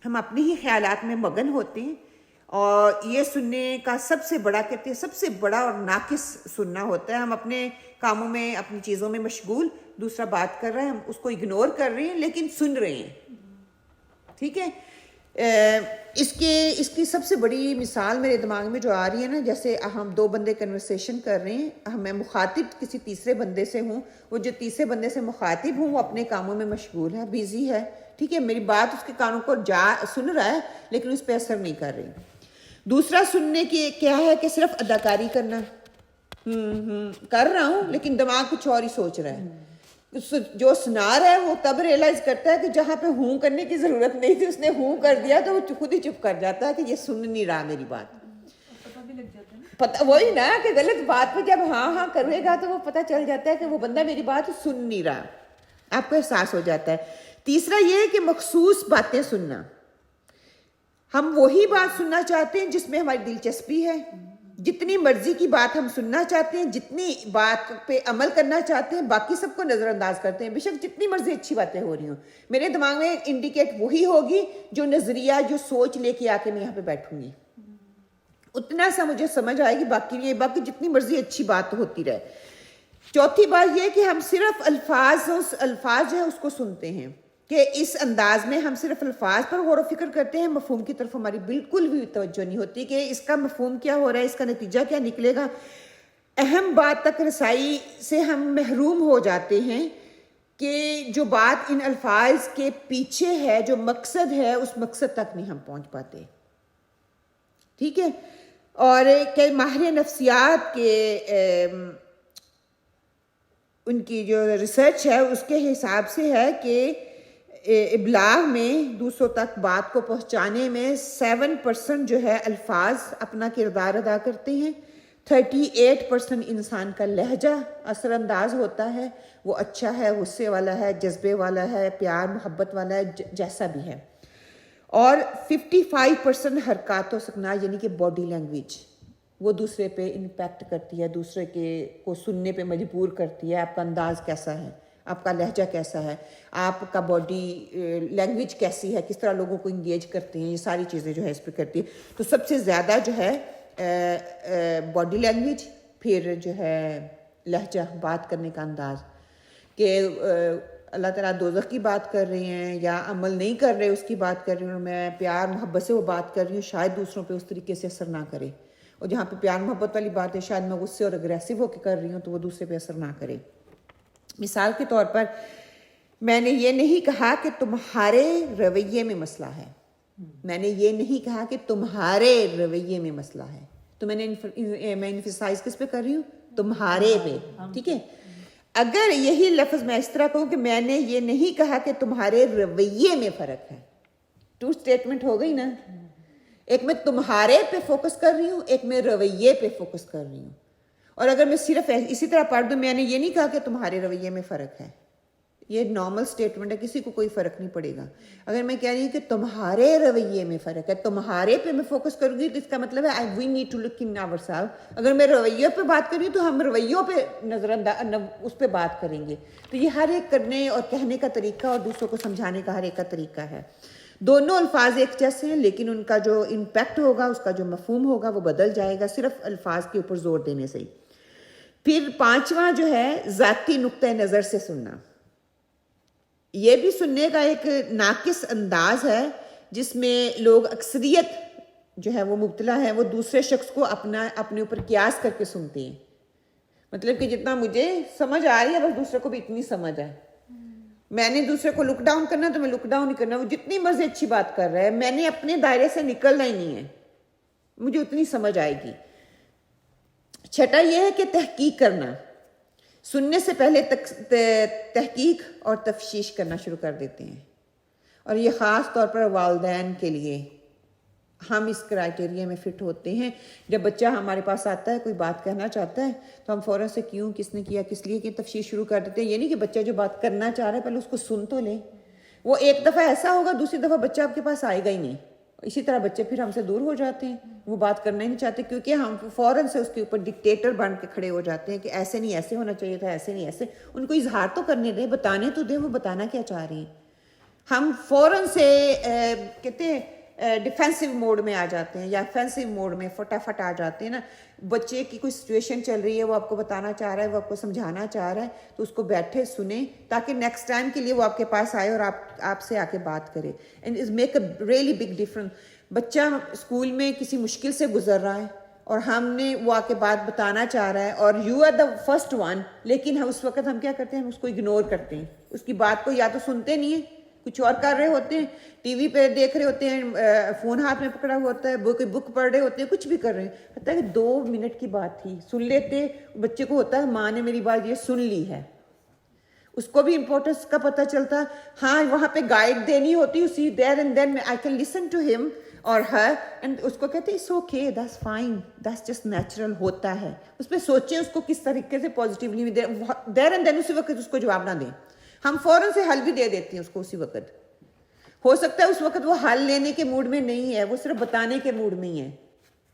ہم اپنے ہی خیالات میں مگن ہوتے ہیں، اور یہ سننے کا سب سے بڑا کہتے ہیں سب سے بڑا اور ناقص سننا ہوتا ہے. ہم اپنے کاموں میں اپنی چیزوں میں مشغول، دوسرا بات کر رہے ہیں، ہم اس کو اگنور کر رہے ہیں لیکن سن رہے ہیں. ٹھیک ہے. اس کی سب سے بڑی مثال میرے دماغ میں جو آ رہی ہے نا، جیسے ہم 2 بندے کنورسیشن کر رہے ہیں، میں مخاطب کسی تیسرے بندے سے ہوں، وہ جو تیسرے بندے سے مخاطب ہوں وہ اپنے کاموں میں مشغول ہے، بیزی ہے. ٹھیک ہے، میری بات اس کے کانوں کو سن رہا ہے لیکن اس پہ اثر نہیں کر رہی. دوسرا سننے کی کیا ہے کہ صرف اداکاری کرنا، کر رہا ہوں لیکن دماغ کچھ اور ہی سوچ رہا ہے. جو سنا رہا ہے وہ تب ریئلائز کرتا ہے کہ جہاں پہ ہوں کرنے کی ضرورت نہیں تھی اس نے ہوں کر دیا، تو وہ خود ہی چپ کر جاتا ہے کہ یہ سن نہیں رہا میری بات. پتہ بھی لگ جاتا ہے، پتہ وہی نا کہ غلط بات پہ جب ہاں کرے گا تو وہ پتہ چل جاتا ہے کہ وہ بندہ میری بات سن نہیں رہا، آپ کو احساس ہو جاتا ہے. تیسرا یہ ہے کہ مخصوص باتیں سننا. ہم وہی بات سننا چاہتے ہیں جس میں ہماری دلچسپی ہے، جتنی مرضی کی بات ہم سننا چاہتے ہیں، جتنی بات پہ عمل کرنا چاہتے ہیں، باقی سب کو نظر انداز کرتے ہیں. بے شک جتنی مرضی اچھی باتیں ہو رہی ہوں، میرے دماغ میں انڈیکیٹ وہی ہوگی جو نظریہ جو سوچ لے کے آ کے میں یہاں پہ بیٹھوں گی، اتنا سا مجھے سمجھ آئے گی، باقی جتنی مرضی اچھی بات ہوتی رہے. چوتھی بات یہ کہ ہم صرف الفاظ جو ہے اس کو سنتے ہیں، کہ اس انداز میں ہم صرف الفاظ پر غور و فکر کرتے ہیں, مفہوم کی طرف ہماری بالکل بھی توجہ نہیں ہوتی کہ اس کا مفہوم کیا ہو رہا ہے, اس کا نتیجہ کیا نکلے گا. اہم بات تک رسائی سے ہم محروم ہو جاتے ہیں کہ جو بات ان الفاظ کے پیچھے ہے, جو مقصد ہے, اس مقصد تک نہیں ہم پہنچ پاتے. ٹھیک ہے. اور کہ ماہر نفسیات کے ان کی جو ریسرچ ہے اس کے حساب سے ہے کہ ابلاغ میں دوسروں تک بات کو پہنچانے میں 7% جو ہے الفاظ اپنا کردار ادا کرتے ہیں. 38% انسان کا لہجہ اثر انداز ہوتا ہے, وہ اچھا ہے, غصے والا ہے, جذبے والا ہے, پیار محبت والا ہے, جیسا بھی ہے. اور 55% حرکات و سکنات یعنی کہ باڈی لینگویج وہ دوسرے پہ امپیکٹ کرتی ہے, دوسرے کے کو سننے پہ مجبور کرتی ہے. آپ کا انداز کیسا ہے, آپ کا لہجہ کیسا ہے, آپ کا باڈی لینگویج کیسی ہے, کس طرح لوگوں کو انگیج کرتے ہیں, یہ ساری چیزیں جو ہے اس پہ کرتی ہے. تو سب سے زیادہ جو ہے باڈی لینگویج, پھر جو ہے لہجہ, بات کرنے کا انداز, کہ اللہ تعالیٰ دوزخ کی بات کر رہے ہیں یا عمل نہیں کر رہے اس کی بات کر رہی ہوں, میں پیار محبت سے وہ بات کر رہی ہوں, شاید دوسروں پہ اس طریقے سے اثر نہ کرے. اور جہاں پہ پیار محبت والی بات ہے شاید میں غصے اور اگریسو ہو کے کر رہی ہوں تو وہ دوسرے پہ اثر نہ کرے. مثال کے طور پر میں نے یہ نہیں کہا کہ تمہارے رویے میں مسئلہ ہے, میں نے یہ نہیں کہا کہ تمہارے رویے میں مسئلہ ہے, تو میں انفسائز کس پہ کر رہی ہوں, تمہارے پہ. ٹھیک ہے. اگر یہی لفظ میں اس طرح کہوں کہ میں نے یہ نہیں کہا کہ تمہارے رویے میں فرق ہے, 2 اسٹیٹمنٹ ہو گئی نا. ایک میں تمہارے پہ فوکس کر رہی ہوں, ایک میں رویے پہ فوکس کر رہی ہوں. اور اگر میں صرف اسی طرح پڑھ دوں میں نے یہ نہیں کہا کہ تمہارے رویے میں فرق ہے, یہ نارمل اسٹیٹمنٹ ہے, کسی کو کوئی فرق نہیں پڑے گا. اگر میں کہہ رہی ہوں کہ تمہارے رویے میں فرق ہے, تمہارے پہ میں فوکس کروں گی تو اس کا مطلب ہے we need to look in our self. اگر میں رویوں پہ بات کر رہی ہوں تو ہم رویوں پہ نظر انداز اس پہ بات کریں گے. تو یہ ہر ایک کرنے اور کہنے کا طریقہ اور دوسروں کو سمجھانے کا ہر ایک کا طریقہ ہے. دونوں الفاظ ایک جیسے ہیں لیکن ان کا جو امپیکٹ ہوگا, اس کا جو مفہوم ہوگا وہ بدل جائے گا صرف الفاظ کے اوپر زور دینے سے ہی. پھر 5واں جو ہے ذاتی نقطۂ نظر سے سننا. یہ بھی سننے کا ایک ناقص انداز ہے جس میں لوگ اکثریت جو ہے وہ مبتلا ہے, وہ دوسرے شخص کو اپنے اوپر قیاس کر کے سنتے ہیں. مطلب کہ جتنا مجھے سمجھ آ رہی ہے بس دوسرے کو بھی اتنی سمجھ ہے. میں نے دوسرے کو لک ڈاؤن کرنا تو میں لک ڈاؤن نہیں کرنا, وہ جتنی مرضی اچھی بات کر رہا ہے میں نے اپنے دائرے سے نکلنا ہی نہیں ہے, مجھے اتنی سمجھ آئے گی. 6 یہ ہے کہ تحقیق کرنا. سننے سے پہلے تحقیق اور تفتیش کرنا شروع کر دیتے ہیں, اور یہ خاص طور پر والدین کے لیے. ہم اس کرائٹیریا میں فٹ ہوتے ہیں. جب بچہ ہمارے پاس آتا ہے کوئی بات کہنا چاہتا ہے تو ہم فوراً سے کیوں, کس نے کیا, کس لیے کی تفتیش شروع کر دیتے ہیں. یہ نہیں کہ بچہ جو بات کرنا چاہ رہا ہے پہلے اس کو سن تو لیں. وہ ایک دفعہ ایسا ہوگا, دوسری دفعہ بچہ آپ کے پاس آئے گا ہی نہیں. اسی طرح بچے پھر ہم سے دور ہو جاتے ہیں, وہ بات کرنا ہی نہیں چاہتے کیونکہ ہم فوراً سے اس کے اوپر ڈکٹیٹر بن کے کھڑے ہو جاتے ہیں کہ ایسے نہیں, ایسے ہونا چاہیے تھا, ایسے نہیں, ایسے. ان کو اظہار تو کرنے دیں, بتانے تو دیں وہ بتانا کیا چاہ رہے ہیں. ہم فوراً سے کہتے ہیں ڈیفینسو موڈ میں آ جاتے ہیں یا افینسو موڈ میں فٹافٹ آ جاتے ہیں نا. بچے کی کوئی سچویشن چل رہی ہے, وہ آپ کو بتانا چاہ رہا ہے, وہ آپ کو سمجھانا چاہ رہا ہے, تو اس کو بیٹھے سنیں تاکہ نیکسٹ ٹائم کے لیے وہ آپ کے پاس آئے اور آپ سے آ کے بات کرے. And is make a really big difference. بچہ اسکول میں کسی مشکل سے گزر رہا ہے اور ہم نے وہ آ کے بات بتانا چاہ رہا ہے اور you are the first one, لیکن اس وقت ہم کیا کرتے ہیں, ہم اس کو اگنور کرتے ہیں. اس کی بات کو یا تو سنتے نہیں ہیں, کچھ اور کر رہے ہوتے ہیں, ٹی وی پہ دیکھ رہے ہوتے ہیں, فون ہاتھ میں پکڑا ہوا ہوتا ہے, بک پڑھ رہے ہوتے ہیں, کچھ بھی کر رہے ہیں. پتہ ہے کہ 2 منٹ کی بات تھی, سن لیتے. بچے کو ہوتا ہے ماں نے میری بات یہ سن لی ہے, اس کو بھی امپورٹنس کا پتہ چلتا. ہاں وہاں پہ گائیڈ دینی ہوتی اسی دیر and then I can listen to ہم اور ہر, اینڈ اس کو کہتے ہیں it's okay, that's fine, that's just natural, ہوتا ہے. اس پہ سوچیں اس کو کس طریقے سے پازیٹیولی دیر اینڈ دین اسی وقت اس کو جواب نہ دیں. ہم فوراً سے حل بھی دے دیتے ہیں اس کو اسی وقت. ہو سکتا ہے اس وقت وہ حل لینے کے موڈ میں نہیں ہے, وہ صرف بتانے کے موڈ میں ہی ہے.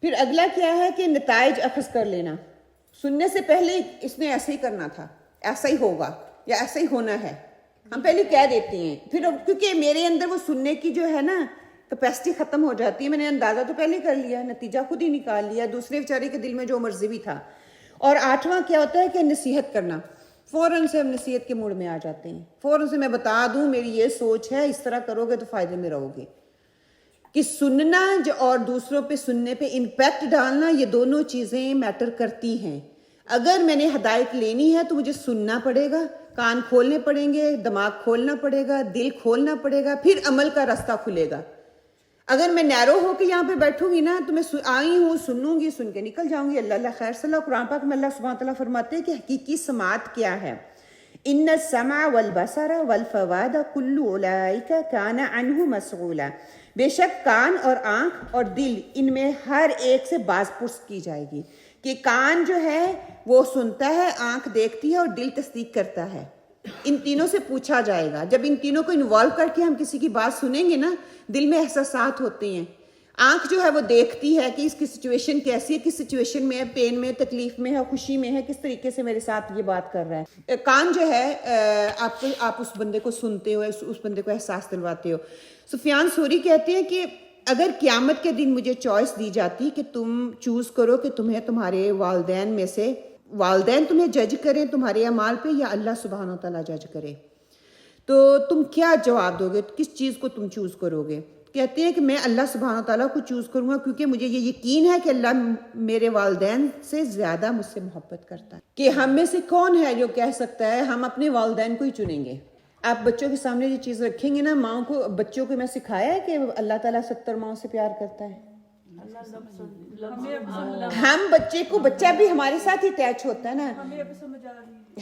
پھر اگلا کیا ہے کہ نتائج اخذ کر لینا. سننے سے پہلے اس نے ایسے ہی کرنا تھا, ایسا ہی ہوگا یا ایسا ہی ہونا ہے, ہم پہلے کہہ دیتے ہیں. پھر کیونکہ میرے اندر وہ سننے کی جو ہے نا کیپیسٹی ختم ہو جاتی ہے, میں نے اندازہ تو پہلے کر لیا, نتیجہ خود ہی نکال لیا, دوسرے بیچارے کے دل میں جو مرضی بھی تھا. اور 8واں کیا ہوتا ہے کہ نصیحت کرنا. فوراً سے ہم نصیحت کے موڈ میں آ جاتے ہیں, فوراً سے میں بتا دوں میری یہ سوچ ہے, اس طرح کرو گے تو فائدے میں رہو گے. کہ سننا اور دوسروں پہ سننے پہ امپیکٹ ڈالنا, یہ دونوں چیزیں میٹر کرتی ہیں. اگر میں نے ہدایت لینی ہے تو مجھے سننا پڑے گا, کان کھولنے پڑیں گے, دماغ کھولنا پڑے گا, دل کھولنا پڑے گا, پھر عمل کا راستہ کھلے گا. اگر میں نیرو ہو کے یہاں پہ بیٹھوں گی نا تو میں آئی ہوں, سنوں گی, سن کے نکل جاؤں گی. اللہ اللہ خیر. صلی اللہ قرآن پاک میں اللہ سبحانہ تعالیٰ فرماتے ہیں کہ حقیقی سماعت کیا ہے. ان السمع والبصر والفؤاد کل اولئک کان عنہ مسئولا. بے شک کان اور آنکھ اور دل, ان میں ہر ایک سے باز پرس کی جائے گی. کہ کان جو ہے وہ سنتا ہے, آنکھ دیکھتی ہے اور دل تصدیق کرتا ہے. ان تینوں سے پوچھا جائے گا. جب ان تینوں کو انوالو کر کے ہم کسی کی بات سنیں گے نا, دل میں احساسات ہوتے ہیں. آنکھ جو ہے وہ دیکھتی ہے کہ اس کی سچویشن کیسی ہے, کس سچویشن میں ہے, پین میں, تکلیف میں ہے, خوشی میں ہے, کس طریقے سے میرے ساتھ یہ بات کر رہا ہے. کان جو ہے آپ اس بندے کو سنتے ہو, اس بندے کو احساس دلواتے ہو. سفیان ثوری کہتے ہیں کہ اگر قیامت کے دن مجھے چوائس دی جاتی کہ تم چوز کرو کہ تمہیں تمہارے والدین میں سے والدین تمہیں جج کریں تمہارے اعمال پہ یا اللہ سبحانہ و تعالیٰ جج کرے, تو تم کیا جواب دو گے, کس چیز کو تم چوز کرو گے؟ کہتے ہیں کہ میں اللہ سبحانہ و تعالیٰ کو چوز کروں گا, کیونکہ مجھے یہ یقین ہے کہ اللہ میرے والدین سے زیادہ مجھ سے محبت کرتا ہے. کہ ہم میں سے کون ہے جو کہہ سکتا ہے ہم اپنے والدین کو ہی چنیں گے. آپ بچوں کے سامنے یہ چیز رکھیں گے نا, ماؤں کو, بچوں کو میں سکھایا ہے کہ اللہ تعالیٰ 70 ماؤں سے پیار کرتا ہے. ہم بچے کو, بچہ بھی ہمارے ساتھ ہی اٹیچ ہوتا ہے نا.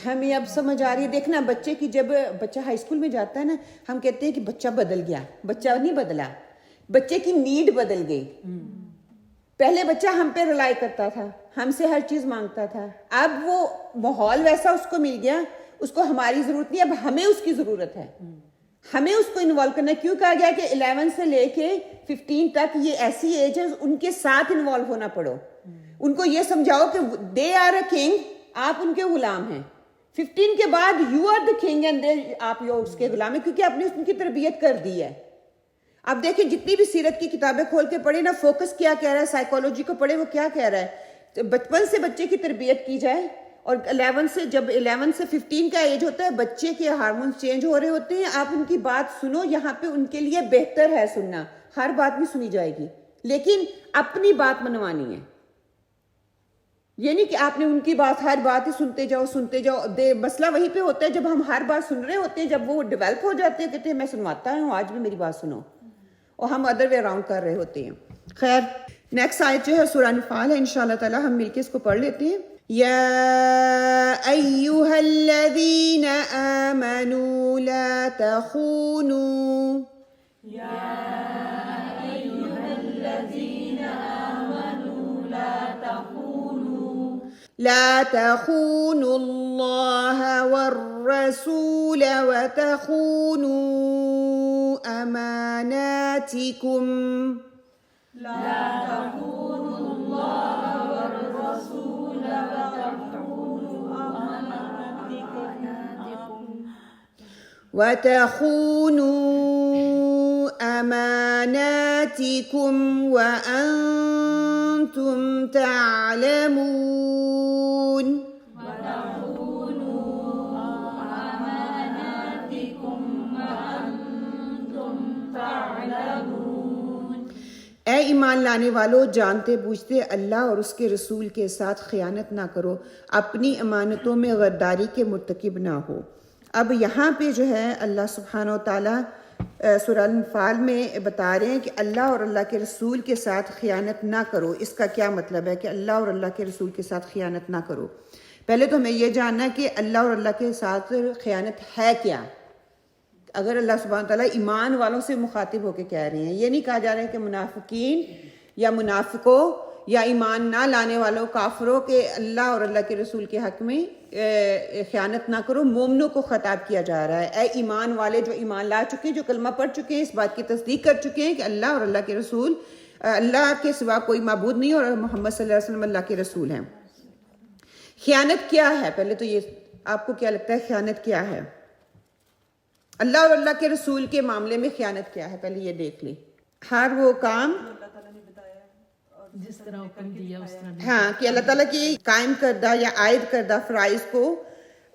ہمیں اب سمجھ آ رہی ہے. دیکھنا بچے کی, جب بچہ ہائی اسکول میں جاتا ہے نا, ہم کہتے ہیں کہ بچہ بدل گیا. بچہ نہیں بدلا, بچے کی نیڈ بدل گئی. پہلے بچہ ہم پہ رلائی کرتا تھا, ہم سے ہر چیز مانگتا تھا. اب وہ ماحول ویسا اس کو مل گیا, اس کو ہماری ضرورت نہیں, اب ہمیں اس کی ضرورت ہے. ہمیں اس کو انوالو کرنا. کیوں کہا گیا کہ 11 سے لے کے 15 تک یہ ایسی ایج ہے, ان کے ساتھ انوالو ہونا پڑو. ان کو یہ سمجھاؤ کہ دے آر اے کنگ, آپ ان کے غلام ہیں. 15 کے بعد you are the king and آپ اس کے غلام ہیں, کیونکہ آپ نے ان کی تربیت کر دی ہے. اب دیکھیں جتنی بھی سیرت کی کتابیں کھول کے پڑھیں نا, فوکس کیا کہہ رہا ہے, سائیکالوجی کو پڑھے وہ کیا کہہ رہا ہے. بچپن سے بچے کی تربیت کی جائے, اور 11 سے 15 کا ایج ہوتا ہے, بچے کے ہارمونز چینج ہو رہے ہوتے ہیں. آپ ان کی بات سنو, یہاں پہ ان کے لیے بہتر ہے سننا. ہر بات نہیں سنی جائے گی, لیکن اپنی بات منوانی ہے. یہ نہیں کہ آپ نے ان کی بات, ہر بات ہی سنتے جاؤ. مسئلہ وہیں پہ ہوتا ہے جب ہم ہر بات سن رہے ہوتے ہیں, جب وہ ڈیولپ ہو جاتے ہیں, کہتے ہیں میں سنواتا ہوں, آج بھی میری بات سنو, اور ہم ادر وے اراؤنڈ کر رہے ہوتے ہیں. خیر, نیکسٹ آیت جو ہے سورہ انفال ہے, انشاءاللہ تعالی ہم مل کے اس کو پڑھ لیتے ہیں. یا ایھا الذین آمنوا لا تخونوا, لا تخونوا اللہ والرسول وتخونوا اماناتکم. وتخونوا أماناتكم وأنتم تعلمون. اے ایمان لانے والو, جانتے بوجھتے اللہ اور اس کے رسول کے ساتھ خیانت نہ کرو, اپنی امانتوں میں غداری کے مرتکب نہ ہو. اب یہاں پہ جو ہے اللہ سبحانہ و تعالیٰ سورہ انفال میں بتا رہے ہیں کہ اللہ اور اللہ کے رسول کے ساتھ خیانت نہ کرو. اس کا کیا مطلب ہے کہ اللہ اور اللہ کے رسول کے ساتھ خیانت نہ کرو؟ پہلے تو ہمیں یہ جاننا ہے کہ اللہ اور اللہ کے ساتھ خیانت ہے کیا. اگر اللہ سبحانہ تعالیٰ ایمان والوں سے مخاطب ہو کے کہہ رہے ہیں, یہ نہیں کہا جا رہا ہے کہ منافقین یا منافقوں یا ایمان نہ لانے والوں کافروں کے اللہ اور اللہ کے رسول کے حق میں خیانت نہ کرو. مومنوں کو خطاب کیا جا رہا ہے, اے ایمان والے جو ایمان لا چکے ہیں, جو کلمہ پڑھ چکے ہیں, اس بات کی تصدیق کر چکے ہیں کہ اللہ اور اللہ کے رسول, اللہ کے سوا کوئی معبود نہیں اور محمد صلی اللہ علیہ وسلم اللہ کے رسول ہیں. خیانت کیا ہے؟ پہلے تو یہ آپ کو کیا لگتا ہے خیانت کیا ہے؟ اللہ اور اللہ کے رسول کے معاملے میں خیانت کیا ہے؟ پہلے یہ دیکھ لیں. ہر وہ کام جس طرح حکم دیا اس طرح, ہاں, کہ اللہ تعالیٰ کی قائم کردہ یا عائد کردہ فرائض کو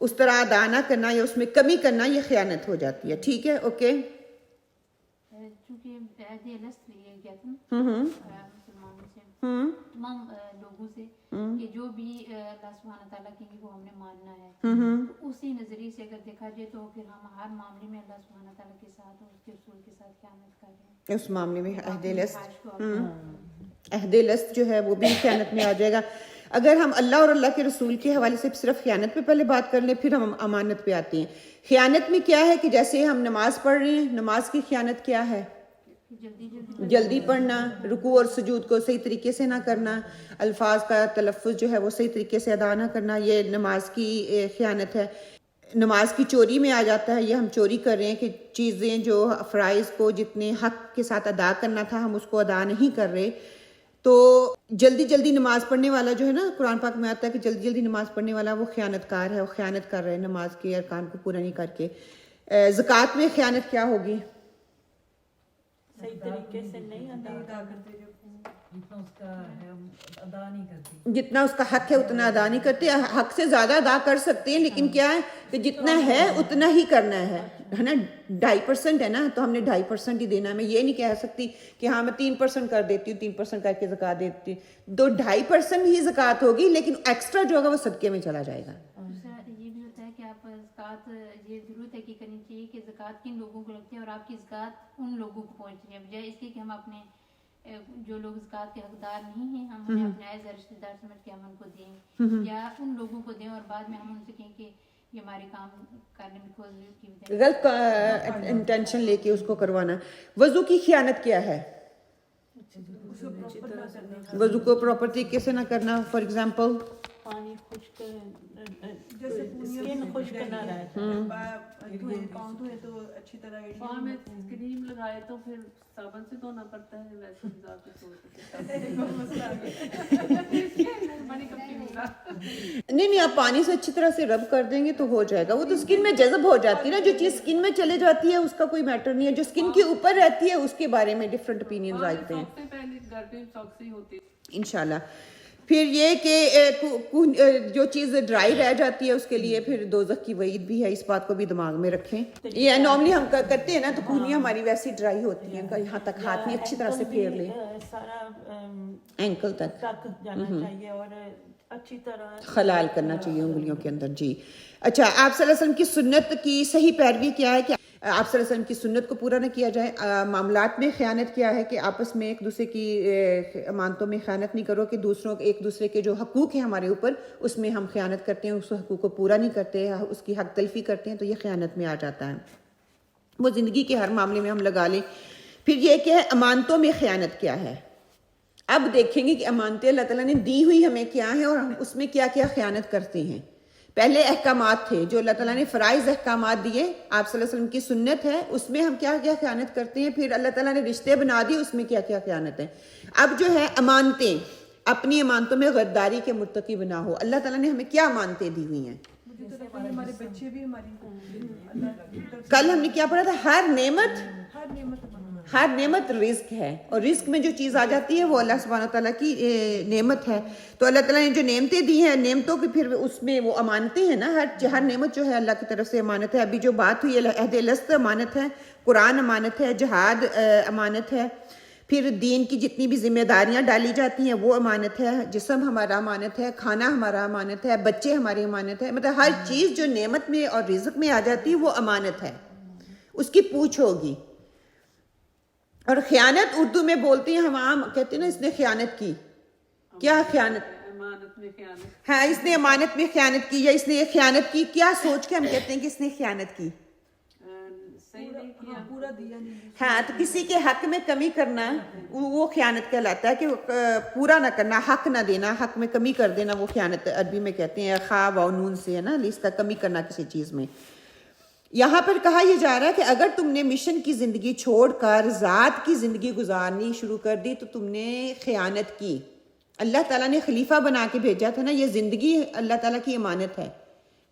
اس طرح ادا نہ کرنا یا اس میں کمی کرنا یہ خیانت ہو جاتی ہے. ٹھیک ہے, اوکے. چونکہ عہد الست لیا گیا تھا مسلمانوں سے, تمام لوگوں سے, کہ جو بھی اللہ سبحانہ تعالیٰ کہیں گے وہ ہم نے ماننا ہے. تو اسی نظریے سے اگر دیکھا جائے تو پھر ہم ہر معاملے میں اللہ سبحانہ تعالیٰ کے ساتھ اور اس کے اصول کے ساتھ خیانت کر رہے ہیں. اس معاملے میں عہد الست, خواہش کو عہد الست جو ہے وہ بھی خیانت میں آ جائے گا. اگر ہم اللہ اور اللہ کے رسول کے حوالے سے صرف خیانت پہ پہلے بات کر لیں, پھر ہم امانت پہ آتے ہیں. خیانت میں کیا ہے کہ جیسے ہم نماز پڑھ رہے ہیں, نماز کی خیانت کیا ہے؟ جلدی پڑھنا, رکوع اور سجود کو صحیح طریقے سے نہ کرنا, الفاظ کا تلفظ جو ہے وہ صحیح طریقے سے ادا نہ کرنا, یہ نماز کی خیانت ہے. نماز کی چوری میں آ جاتا ہے, یہ ہم چوری کر رہے ہیں کہ چیزیں جو فرائض کو جتنے حق کے ساتھ ادا کرنا تھا ہم اس کو ادا نہیں کر رہے. تو جلدی جلدی نماز پڑھنے والا جو ہے نا, قرآن پاک میں آتا ہے کہ جلدی جلدی نماز پڑھنے والا وہ خیانت کار ہے, وہ خیانت کر رہے ہیں نماز کے ارکان کو پورا نہیں کر کے. زکوٰۃ میں خیانت کیا ہوگی؟ صحیح طریقے سے نہیں ادا کرتے, جتنا اس کا حق ہے اتنا ادا نہیں کرتے. حق سے زیادہ ادا کر سکتے ہیں, لیکن کیا ہے کہ جتنا ہے اتنا ہی کرنا ہے نا. 2.5% ہے نا, تو ہم نے 2.5% ہی دینا ہے. میں یہ نہیں کہہ سکتی کہ ہاں میں 3% کر دیتی ہوں, 3% کر کے زکوٰۃ دیتی ہوں. 2.5% ہی زکوٰۃ ہوگی, لیکن ایکسٹرا جو ہوگا وہ صدقے میں چلا جائے گا. یہ بھی ہوتا ہے کہ آپ زکوٰۃ یہ ضرور ہے کہ کرنی چاہیے کہ زکوٰۃ کن لوگوں کو لگتی ہے اور آپ کی زکوٰۃ ان لوگوں کو پہنچنی ہے, بجائے اس کے کہ ہم اپنے جو لوگ زکوٰۃ کے حقدار نہیں ہیں ہم انہیں اپنے ایز رشتہ دار سمجھ کے ہم ان کو دیں, یا ان لوگوں کو دیں اور بعد میں ہم ان سے کہیں کہ یہ ہمارے کام کرنے میں کھوج کی غلط انٹینشن لے کے اس کو کروانا. وضو کی خیانت کیا ہے؟ وضو کو پراپر طریقے سے نہ کرنا. فار ایگزامپل پانی خشک, اسکن خشک نہ رہے, پاؤں دھوئے تو اچھی طرح پاؤں میں کریم لگائے تو پھر صابن سے دھونا پڑتا ہے, ویسے نہیں, آپ پانی سے اچھی طرح سے رب کر دیں گے تو ہو جائے گا. وہ تو اسکن میں جذب ہو جاتی ہے نا, جو چیز اسکن میں چلے جاتی ہے اس کا کوئی میٹر نہیں ہے. جو اسکن کے اوپر رہتی ہے اس کے بارے میں ڈفرینٹ اوپینینز آتے ہیں انشاءاللہ. پھر یہ کہ جو چیز ڈرائی رہ جاتی ہے اس کے لیے پھر دوزخ کی وعید بھی ہے, اس بات کو بھی دماغ میں رکھیں. یہ نارملی ہم کرتے ہیں نا تو کونیاں ہماری ویسی ڈرائی ہوتی ہیں, یہاں تک ہاتھ میں اچھی طرح سے پھیر لیں, سارا اینکل تک جانا چاہیے اور اچھی طرح خلال کرنا چاہیے انگلیوں کے اندر. جی اچھا, آپ صلی اللہ علیہ وسلم کی سنت کی صحیح پیروی کیا ہے کہ آپ صلی اللہ علیہ وسلم کی سنت کو پورا نہ کیا جائے؟ معاملات میں خیانت کیا ہے کہ آپس میں ایک دوسرے کی امانتوں میں خیانت نہیں کرو, کہ ایک دوسرے کے جو حقوق ہیں ہمارے اوپر اس میں ہم خیانت کرتے ہیں, اس حقوق کو پورا نہیں کرتے, اس کی حق تلفی کرتے ہیں, تو یہ خیانت میں آ جاتا ہے. وہ زندگی کے ہر معاملے میں ہم لگا لیں. پھر یہ کہ امانتوں میں خیانت کیا ہے. اب دیکھیں گے کہ امانتیں اللہ تعالیٰ نے دی ہوئی ہمیں کیا ہیں اور ہم اس میں کیا کیا خیانت کرتے ہیں. پہلے احکامات تھے جو اللہ تعالیٰ نے فرائض احکامات دیے, آپ صلی اللہ علیہ وسلم کی سنت ہے, اس میں ہم کیا کیا خیانت کرتے ہیں. پھر اللہ تعالیٰ نے رشتے بنا دیے, اس میں کیا کیا خیانت ہے. اب جو ہے امانتیں, اپنی امانتوں میں غداری کے مرتکب نہ ہو. اللہ تعالیٰ نے ہمیں کیا امانتیں دی ہوئی ہیں. ہمارے بچے بھی ہماری کل ہم نے کیا پڑھا تھا, ہر نعمت رزق ہے, اور رزق میں جو چیز آ جاتی ہے وہ اللہ سبحانہ تعالیٰ کی نعمت ہے. تو اللہ تعالیٰ نے جو نعمتیں دی ہیں, نعمتوں کی پھر اس میں وہ امانتیں ہیں نا, ہر نعمت جو ہے اللہ کی طرف سے امانت ہے. ابھی جو بات ہوئی عہد الست امانت ہے, قرآن امانت ہے, جہاد امانت ہے, پھر دین کی جتنی بھی ذمہ داریاں ڈالی جاتی ہیں وہ امانت ہے, جسم ہمارا امانت ہے, کھانا ہمارا امانت ہے, بچے ہماری امانت ہے. مطلب ہر چیز جو نعمت میں اور رزق میں آ جاتی ہے وہ امانت ہے, اس کی پوچھ ہوگی. اور خیانت اردو میں بولتے ہیں, ہم عام کہتے ہیں نا اس نے خیانت کی. کیا خیانت؟ امانت میں خیانت. ہاں, اس نے امانت میں خیانت کی, یا اس نے یہ خیانت کی. کیا سوچ کے ہم کہتے ہیں کہ اس نے خیانت کی؟ صحیح نہیں کیا, پورا دیا نہیں. ہاں, تو کسی کے حق میں کمی کرنا وہ خیانت کہلاتا ہے, کہ پورا نہ کرنا, حق نہ دینا, حق میں کمی کر دینا, وہ خیانت عربی میں کہتے ہیں. خا و نون سے ہے نا, اس کا کمی کرنا کسی چیز میں. یہاں پر کہا یہ جا رہا ہے کہ اگر تم نے مشن کی زندگی چھوڑ کر ذات کی زندگی گزارنی شروع کر دی تو تم نے خیانت کی. اللہ تعالیٰ نے خلیفہ بنا کے بھیجا تھا نا, یہ زندگی اللہ تعالیٰ کی امانت ہے.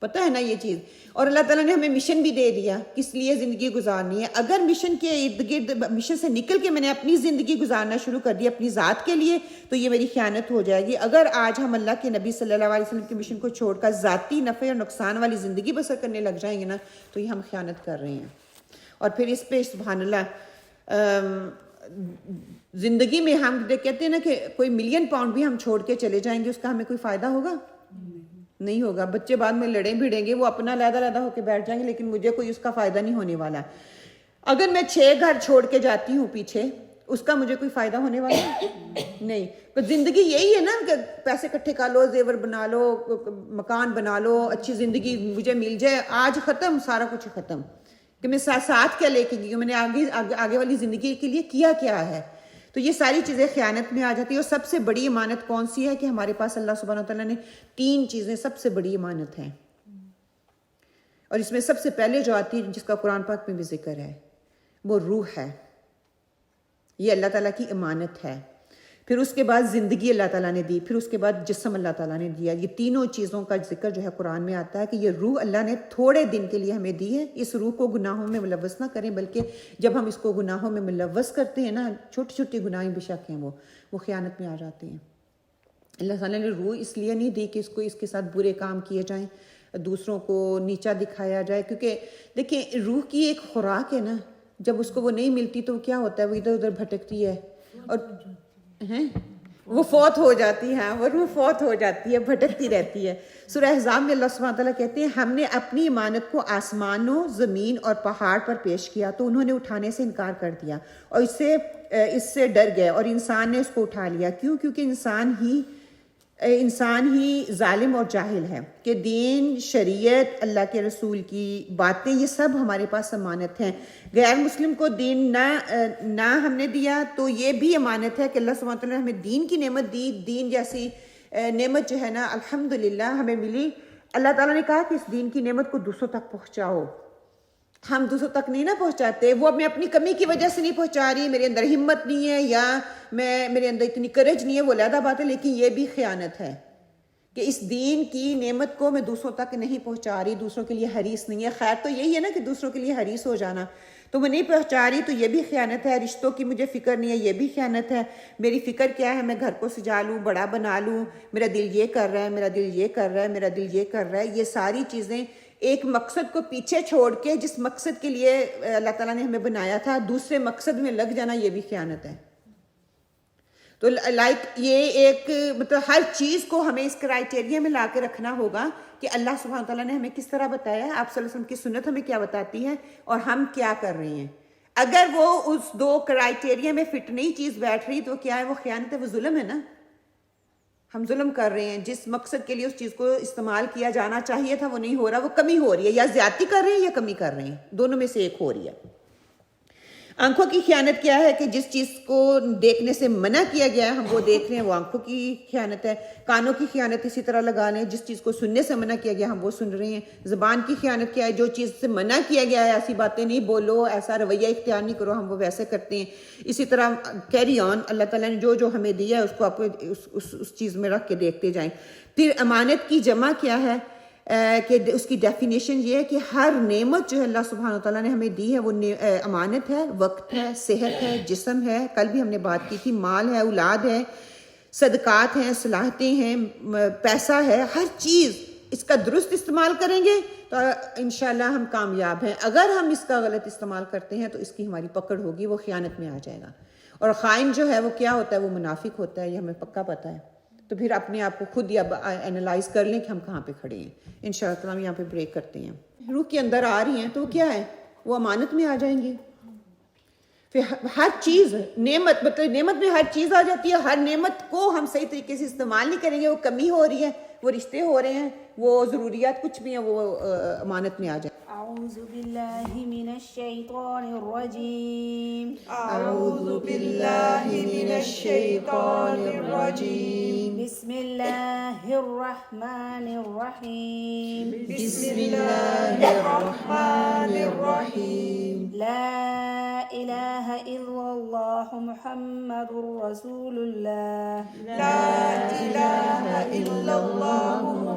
پتہ ہے نا یہ چیز. اور اللہ تعالیٰ نے ہمیں مشن بھی دے دیا کس لیے زندگی گزارنی ہے. اگر مشن کے ارد گرد مشن سے نکل کے میں نے اپنی زندگی گزارنا شروع کر دی اپنی ذات کے لیے تو یہ میری خیانت ہو جائے گی. اگر آج ہم اللہ کے نبی صلی اللہ علیہ وسلم کے مشن کو چھوڑ کر ذاتی نفع اور نقصان والی زندگی بسر کرنے لگ جائیں گے نا تو یہ ہم خیانت کر رہے ہیں. اور پھر اس پہ سبحان اللہ زندگی میں ہم کہتے ہیں نا کہ کوئی $1,000,000 بھی ہم چھوڑ کے چلے جائیں گے اس کا ہمیں کوئی فائدہ ہوگا؟ نہیں ہوگا. بچے بعد میں لڑیں بھیڑیں گے وہ اپنا علیحدہ ہو کے بیٹھ جائیں گے لیکن مجھے کوئی اس کا فائدہ نہیں ہونے والا. اگر میں 6 گھر چھوڑ کے جاتی ہوں پیچھے اس کا مجھے کوئی فائدہ ہونے والا نہیں. تو زندگی یہی ہے نا کہ پیسے اکٹھے کر لو زیور بنا لو مکان بنا لو اچھی زندگی مجھے مل جائے آج ختم سارا کچھ ختم کہ میں ساتھ کیا لے کے گئی ہوں میں نے آگے والی زندگی کے لیے کیا ہے. تو یہ ساری چیزیں خیانت میں آ جاتی ہیں. اور سب سے بڑی امانت کون سی ہے کہ ہمارے پاس اللہ سبحانہ وتعالیٰ نے 3 چیزیں سب سے بڑی امانت ہیں. اور اس میں سب سے پہلے جو آتی ہے جس کا قرآن پاک میں بھی ذکر ہے وہ روح ہے. یہ اللہ تعالیٰ کی امانت ہے. پھر اس کے بعد زندگی اللہ تعالیٰ نے دی. پھر اس کے بعد جسم اللہ تعالیٰ نے دیا. یہ تینوں چیزوں کا ذکر جو ہے قرآن میں آتا ہے کہ یہ روح اللہ نے تھوڑے دن کے لیے ہمیں دی ہے. اس روح کو گناہوں میں ملوث نہ کریں بلکہ جب ہم اس کو گناہوں میں ملوث کرتے ہیں نا چھوٹی چھوٹی گناہیں بے شک ہیں وہ خیانت میں آ جاتے ہیں. اللہ تعالیٰ نے روح اس لیے نہیں دی کہ اس کے ساتھ برے کام کیے جائیں دوسروں کو نیچا دکھایا جائے. کیونکہ دیکھیں روح کی ایک خوراک ہے نا جب اس کو وہ نہیں ملتی تو کیا ہوتا ہے وہ ادھر ادھر بھٹکتی ہے اور وہ فوت ہو جاتی ہے. وہ روح فوت ہو جاتی ہے بھٹکتی رہتی ہے. سورہ احزاب میں اللہ سبحانہ تعالیٰ کہتے ہیں ہم نے اپنی امانت کو آسمانوں زمین اور پہاڑ پر پیش کیا تو انہوں نے اٹھانے سے انکار کر دیا اور اس سے ڈر گئے اور انسان نے اس کو اٹھا لیا. کیوں؟ کیونکہ انسان ہی ظالم اور جاہل ہے کہ دین شریعت اللہ کے رسول کی باتیں یہ سب ہمارے پاس امانت ہیں. غیر مسلم کو دین نہ ہم نے دیا تو یہ بھی امانت ہے کہ اللہ سبحانہ وتعالیٰ نے ہمیں دین کی نعمت دی. دین جیسی نعمت جو ہے نا الحمدللہ ہمیں ملی. اللہ تعالیٰ نے کہا کہ اس دین کی نعمت کو دوسروں تک پہنچاؤ. ہم دوسروں تک نہیں نہ پہنچاتے. وہ میں اپنی کمی کی وجہ سے نہیں پہنچا رہی میرے اندر ہمت نہیں ہے یا میرے اندر اتنی کرج نہیں ہے وہ علیحدہ بات ہے لیکن یہ بھی خیانت ہے کہ اس دین کی نعمت کو میں دوسروں تک نہیں پہنچا رہی دوسروں کے لیے حریص نہیں ہے. خیر تو یہی ہے نا کہ دوسروں کے لیے حریص ہو جانا تو میں نہیں پہنچا رہی تو یہ بھی خیانت ہے. رشتوں کی مجھے فکر نہیں ہے یہ بھی خیانت ہے. میری فکر کیا ہے میں گھر کو سجا لوں بڑا بنا لوں میرا دل یہ کر رہا ہے میرا دل یہ کر رہا ہے میرا دل یہ کر رہا ہے. یہ ساری چیزیں ایک مقصد کو پیچھے چھوڑ کے جس مقصد کے لیے اللہ تعالیٰ نے ہمیں بنایا تھا دوسرے مقصد میں لگ جانا یہ بھی خیانت ہے. تو یہ ایک مطلب ہر چیز کو ہمیں اس کرائٹیریا میں لا کے رکھنا ہوگا کہ اللہ سبحانہ تعالیٰ نے ہمیں کس طرح بتایا ہے آپ صلی اللہ علیہ وسلم کی سنت ہمیں کیا بتاتی ہے اور ہم کیا کر رہے ہیں. اگر وہ اس 2 کرائٹیریا میں فٹ نہیں چیز بیٹھ رہی تو کیا ہے وہ خیانت ہے وہ ظلم ہے نا. ہم ظلم کر رہے ہیں جس مقصد کے لیے اس چیز کو استعمال کیا جانا چاہیے تھا وہ نہیں ہو رہا وہ کمی ہو رہی ہے یا زیادتی کر رہے ہیں یا کمی کر رہے ہیں دونوں میں سے ایک ہو رہی ہے. آنکھوں کی خیانت کیا ہے کہ جس چیز کو دیکھنے سے منع کیا گیا ہے ہم وہ دیکھ رہے ہیں وہ آنکھوں کی خیانت ہے. کانوں کی خیانت اسی طرح لگا لیں جس چیز کو سننے سے منع کیا گیا ہم وہ سن رہے ہیں. زبان کی خیانت کیا ہے جو چیز سے منع کیا گیا ہے ایسی باتیں نہیں بولو ایسا رویہ اختیار نہیں کرو ہم وہ ویسے کرتے ہیں. اسی طرح کیری آن اللہ تعالیٰ نے جو ہمیں دیا ہے اس کو آپ اس چیز میں رکھ کے دیکھتے جائیں. پھر امانت کی جمع کیا ہے کہ اس کی ڈیفینیشن یہ ہے کہ ہر نعمت جو ہے اللہ سبحانہ تعالیٰ نے ہمیں دی ہے وہ امانت ہے. وقت ہے صحت ہے جسم ہے کل بھی ہم نے بات کی تھی مال ہے اولاد ہے صدقات ہیں صلاحیتیں ہیں پیسہ ہے. ہر چیز اس کا درست استعمال کریں گے تو انشاءاللہ ہم کامیاب ہیں. اگر ہم اس کا غلط استعمال کرتے ہیں تو اس کی ہماری پکڑ ہوگی وہ خیانت میں آ جائے گا. اور خائن جو ہے وہ کیا ہوتا ہے وہ منافق ہوتا ہے یہ ہمیں پکا پتہ ہے. تو پھر اپنے آپ کو خود اینالائز کر لیں کہ ہم کہاں پہ کھڑے ہیں. انشاءاللہ تعالیٰ ہم یہاں پہ بریک کرتے ہیں. روح کے اندر آ رہی ہیں تو کیا ہے وہ امانت میں آ جائیں گے. پھر ہر چیز نعمت مطلب نعمت میں ہر چیز آ جاتی ہے. ہر نعمت کو ہم صحیح طریقے سے استعمال نہیں کریں گے وہ کمی ہو رہی ہے وہ رشتے ہو رہے ہیں وہ ضروریات کچھ بھی ہیں وہ امانت میں آ جائیں. اعوذ باللہ من الشیطان الرجیم اعوذ باللہ من الشیطان الرجیم بسم اللہ الرحمن الرحیم بسم اللہ الرحمن الرحیم لا الہ الا اللہ محمد رسول اللہ لا الہ الا اللہ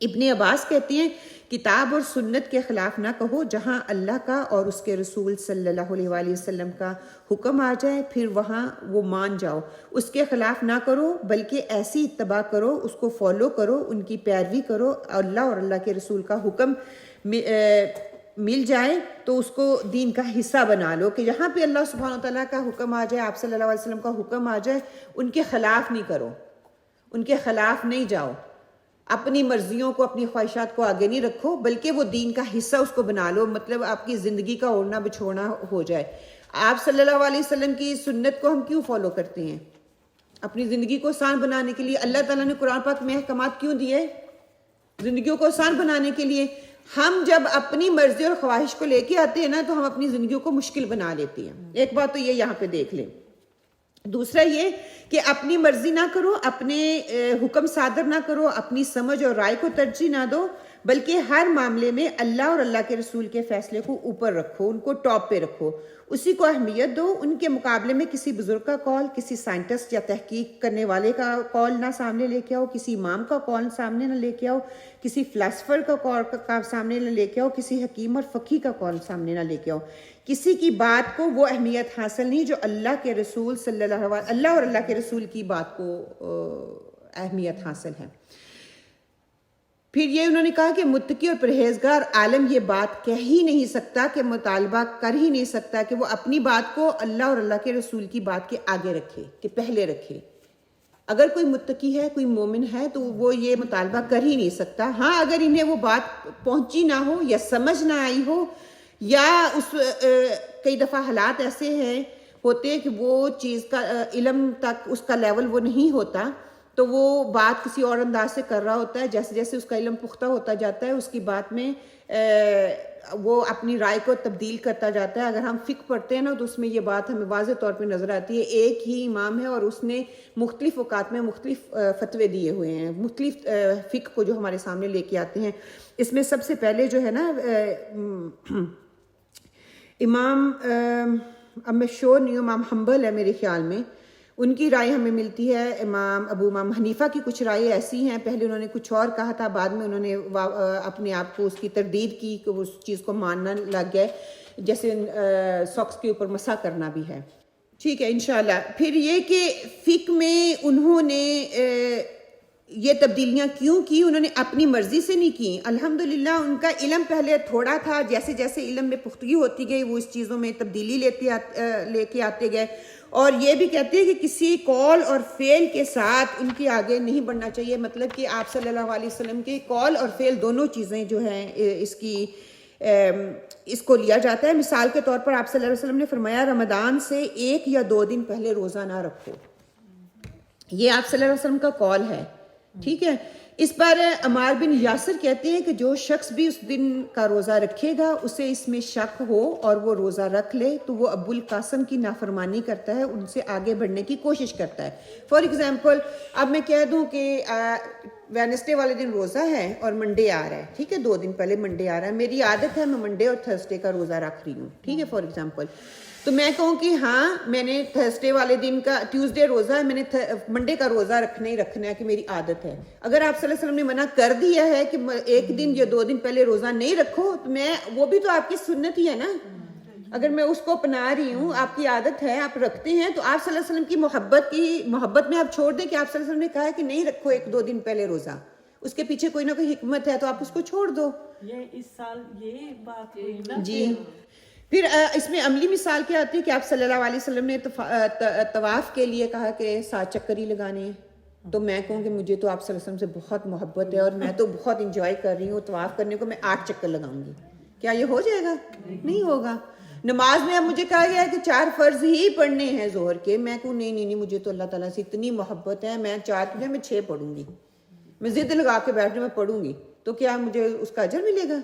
ابن عباس کہتے ہیں کتاب اور سنت کے خلاف نہ کہو، جہاں اللہ کا اور اس کے رسول صلی اللہ علیہ وآلہ وسلم کا حکم آ جائے پھر وہاں وہ مان جاؤ، اس کے خلاف نہ کرو بلکہ ایسی اتباع کرو، اس کو فالو کرو، ان کی پیروی کرو، اللہ اور اللہ کے رسول کا حکم مل جائے تو اس کو دین کا حصہ بنا لو، کہ جہاں پہ اللہ سبحانہ وتعالیٰ کا حکم آ جائے، آپ صلی اللہ علیہ وسلم کا حکم آ جائے، ان کے خلاف نہیں کرو، ان کے خلاف نہیں جاؤ، اپنی مرضیوں کو اپنی خواہشات کو آگے نہیں رکھو بلکہ وہ دین کا حصہ اس کو بنا لو، مطلب آپ کی زندگی کا اوڑھنا بچھوڑنا ہو جائے۔ آپ صلی اللہ علیہ وسلم کی سنت کو ہم کیوں فالو کرتے ہیں؟ اپنی زندگی کو آسان بنانے کے لیے۔ اللہ تعالیٰ نے قرآن پاک میں احکامات کیوں دیے؟ زندگیوں کو آسان بنانے کے لیے۔ ہم جب اپنی مرضی اور خواہش کو لے کے آتے ہیں نا تو ہم اپنی زندگیوں کو مشکل بنا لیتے ہیں۔ ایک بات تو یہ یہاں پہ دیکھ لیں۔ دوسرا یہ کہ اپنی مرضی نہ کرو، اپنے حکم صادر نہ کرو، اپنی سمجھ اور رائے کو ترجیح نہ دو بلکہ ہر معاملے میں اللہ اور اللہ کے رسول کے فیصلے کو اوپر رکھو، ان کو ٹاپ پہ رکھو، اسی کو اہمیت دو۔ ان کے مقابلے میں کسی بزرگ کا قول، کسی سائنٹسٹ یا تحقیق کرنے والے کا قول نہ سامنے لے کے آؤ، کسی امام کا قول سامنے نہ لے کے آؤ، کسی فلاسفر کا قول سامنے نہ لے کے آؤ، کسی حکیم اور فقیہ کا قول سامنے نہ لے کے آؤ۔ کسی کی بات کو وہ اہمیت حاصل نہیں جو اللہ کے رسول صلی اللہ اور اللہ کے رسول کی بات کو اہمیت حاصل ہے۔ پھر یہ انہوں نے کہا کہ متقی اور پرہیزگار عالم یہ بات کہہ ہی نہیں سکتا، کہ مطالبہ کر ہی نہیں سکتا کہ وہ اپنی بات کو اللہ اور اللہ کے رسول کی بات کے آگے رکھے، کہ پہلے رکھے۔ اگر کوئی متقی ہے، کوئی مومن ہے تو وہ یہ مطالبہ کر ہی نہیں سکتا۔ ہاں اگر انہیں وہ بات پہنچی نہ ہو یا سمجھ نہ آئی ہو، یا کئی دفعہ حالات ایسے ہوتے کہ وہ چیز کا علم تک اس کا لیول وہ نہیں ہوتا، تو وہ بات کسی اور انداز سے کر رہا ہوتا ہے۔ جیسے جیسے اس کا علم پختہ ہوتا جاتا ہے، اس کی بات میں وہ اپنی رائے کو تبدیل کرتا جاتا ہے۔ اگر ہم فقہ پڑھتے ہیں نا تو اس میں یہ بات ہمیں واضح طور پہ نظر آتی ہے، ایک ہی امام ہے اور اس نے مختلف اوقات میں مختلف فتوے دیے ہوئے ہیں، مختلف فقہ کو جو ہمارے سامنے لے کے آتے ہیں۔ اس میں سب سے پہلے جو ہے نا امام اب میں شور نہیں ہوں، امام حنبل ہے میرے خیال میں، ان کی رائے ہمیں ملتی ہے۔ امام حنیفہ کی کچھ رائے ایسی ہیں، پہلے انہوں نے کچھ اور کہا تھا، بعد میں انہوں نے اپنے آپ کو اس کی تردید کی کہ اس چیز کو ماننا لگ گئے، جیسے ساکس کے اوپر مسح کرنا بھی ہے۔ ٹھیک ہے انشاءاللہ۔ پھر یہ کہ فقہ میں انہوں نے یہ تبدیلیاں کیوں کی؟ انہوں نے اپنی مرضی سے نہیں کی۔ الحمدللہ ان کا علم پہلے تھوڑا تھا، جیسے جیسے علم میں پختگی ہوتی گئی وہ اس چیزوں میں تبدیلی لے کے آتے گئے۔ اور یہ بھی کہتے ہیں کہ کسی قول اور فعل کے ساتھ ان کے آگے نہیں بڑھنا چاہیے، مطلب کہ آپ صلی اللہ علیہ وسلم کے قول اور فعل دونوں چیزیں جو ہیں اس کو لیا جاتا ہے۔ مثال کے طور پر آپ صلی اللہ علیہ وسلم نے فرمایا رمضان سے 1 یا 2 دن پہلے روزہ نہ رکھو، یہ آپ صلی اللہ علیہ وسلم کا قول ہے، ٹھیک ہے۔ اس پر عمار بن یاسر کہتے ہیں کہ جو شخص بھی اس دن کا روزہ رکھے گا اسے اس میں شک ہو اور وہ روزہ رکھ لے تو وہ ابو القاسم کی نافرمانی کرتا ہے، ان سے آگے بڑھنے کی کوشش کرتا ہے۔ فار ایگزامپل اب میں کہہ دوں کہ وینسڈے والے دن روزہ ہے اور منڈے آ رہا ہے، ٹھیک ہے، 2 دن پہلے منڈے آ رہا ہے، میری عادت ہے میں منڈے اور تھرسڈے کا روزہ رکھ رہی ہوں، ٹھیک ہے، فار ایگزامپل، تو میں کہوں کہ ہاں میں نے تھرسڈے والے دن کا ٹیوزڈے روزہ ہے، میں نے منڈے کا روزہ رکھنا ہی رکھنا ہے کہ میری عادت ہے۔ اگر آپ صلی اللہ علیہ وسلم نے منع کر دیا ہے کہ 1 دن یا 2 دن پہلے روزہ نہیں رکھو تو وہ بھی تو آپ کی سنت ہی ہے نا، اگر میں اس کو اپنا رہی ہوں، آپ کی عادت ہے، آپ رکھتے ہیں، تو آپ صلی اللہ علیہ وسلم کی محبت میں آپ چھوڑ دیں کہ آپ صلی اللہ علیہ وسلم نے کہا ہے کہ نہیں رکھو 1-2 دن پہلے روزہ، اس کے پیچھے کوئی نہ کوئی حکمت ہے تو آپ اس کو چھوڑ دو۔ یہ اس سال یہ بات ہوئی نا جی۔ پھر اس میں عملی مثال کیا آتی ہے کہ آپ صلی اللہ علیہ وسلم نے طواف کے لیے کہا کہ 7 چکر ہی لگانے ہیں، تو میں کہوں کہ مجھے تو آپ صلی اللہ علیہ وسلم سے بہت محبت ہے اور میں تو بہت انجوائے کر رہی ہوں طواف کرنے کو، میں 8 چکر لگاؤں گی، کیا یہ ہو جائے گا؟ نہیں ہوگا۔ نماز میں اب مجھے کہا گیا ہے کہ 4 فرض ہی پڑھنے ہیں ظہر کے، میں کہوں نہیں مجھے تو اللہ تعالیٰ سے اتنی محبت ہے، میں چاہتی ہوں میں 6 پڑھوں گی، میں ضد لگا کے بیٹھ میں پڑھوں گی، تو کیا مجھے اس کا اجر ملے گا؟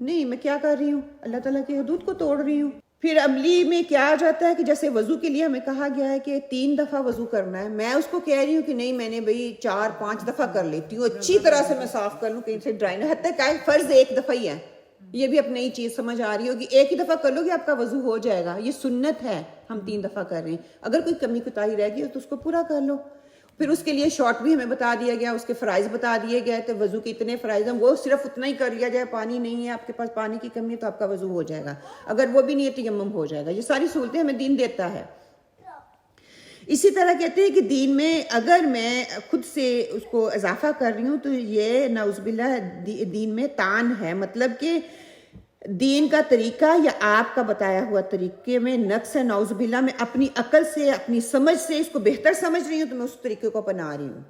نہیں، میں کیا کر رہی ہوں؟ اللہ تعالیٰ کی حدود کو توڑ رہی ہوں۔ پھر عملی میں کیا آ جاتا ہے کہ جیسے وضو کے لیے ہمیں کہا گیا ہے کہ 3 دفعہ وضو کرنا ہے، میں اس کو کہہ رہی ہوں کہ نہیں میں نے بھائی 4-5 دفعہ کر لیتی ہوں، اچھی طرح سے میں صاف کر لوں، کہیں سے ڈرائی نہ، حتیٰ کہ فرض 1 دفعہ ہی ہے، یہ بھی اب نئی چیز سمجھ آ رہی ہوگی، 1 ہی دفعہ کر لو گے آپ کا وضو ہو جائے گا، یہ سنت ہے، ہم 3 دفعہ کر رہے ہیں، اگر کوئی کمی کوتاہی رہ گئی تو اس کو پورا کر لو۔ پھر اس کے لیے شارٹ بھی ہمیں بتا دیا گیا, اس کے فرائض بتا دیے گئے تھے, وضو کے اتنے فرائض ہیں, وہ صرف اتنا ہی کر لیا جائے. پانی نہیں ہے آپ کے پاس, پانی کی کمی ہے تو آپ کا وضو ہو جائے گا, اگر وہ بھی نہیں ہے تیمم ہو جائے گا. یہ ساری سہولتیں ہمیں دین دیتا ہے. اسی طرح کہتے ہیں کہ دین میں اگر میں خود سے اس کو اضافہ کر رہی ہوں تو یہ نعوذ باللہ دین میں تان ہے, مطلب کہ دین کا طریقہ یا آپ کا بتایا ہوا طریقے میں نقص ہے. نعوذ باللہ میں اپنی عقل سے, اپنی سمجھ سے اس کو بہتر سمجھ رہی ہوں تو میں اس طریقے کو اپنا رہی ہوں,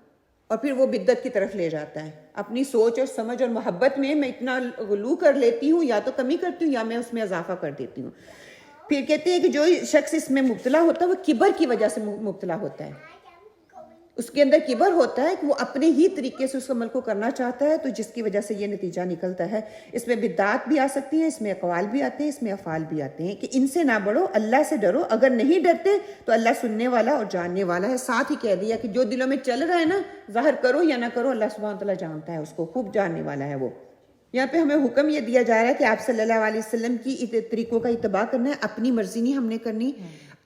اور پھر وہ بدعت کی طرف لے جاتا ہے. اپنی سوچ اور سمجھ اور محبت میں اتنا غلو کر لیتی ہوں, یا تو کمی کرتی ہوں یا میں اس میں اضافہ کر دیتی ہوں. پھر کہتے ہیں کہ جو شخص اس میں مبتلا ہوتا ہے وہ کبر کی وجہ سے مبتلا ہوتا ہے. اس کے اندر کبر ہوتا ہے کہ وہ اپنے ہی طریقے سے اس عمل کو کرنا چاہتا ہے, تو جس کی وجہ سے یہ نتیجہ نکلتا ہے. اس میں بدعات بھی آ سکتی ہیں, اس میں اقوال بھی آتے ہیں, اس میں افعال بھی آتے ہیں. کہ ان سے نہ بڑھو, اللہ سے ڈرو. اگر نہیں ڈرتے تو اللہ سننے والا اور جاننے والا ہے. ساتھ ہی کہہ دیا کہ جو دلوں میں چل رہا ہے نا, ظاہر کرو یا نہ کرو, اللہ سبحانہ وتعالیٰ جانتا ہے اس کو, خوب جاننے والا ہے وہ. یہاں پہ ہمیں حکم یہ دیا جا رہا ہے کہ آپ صلی اللہ علیہ وسلم کی طریقوں کا اتباع کرنا ہے, اپنی مرضی نہیں ہم نے کرنی.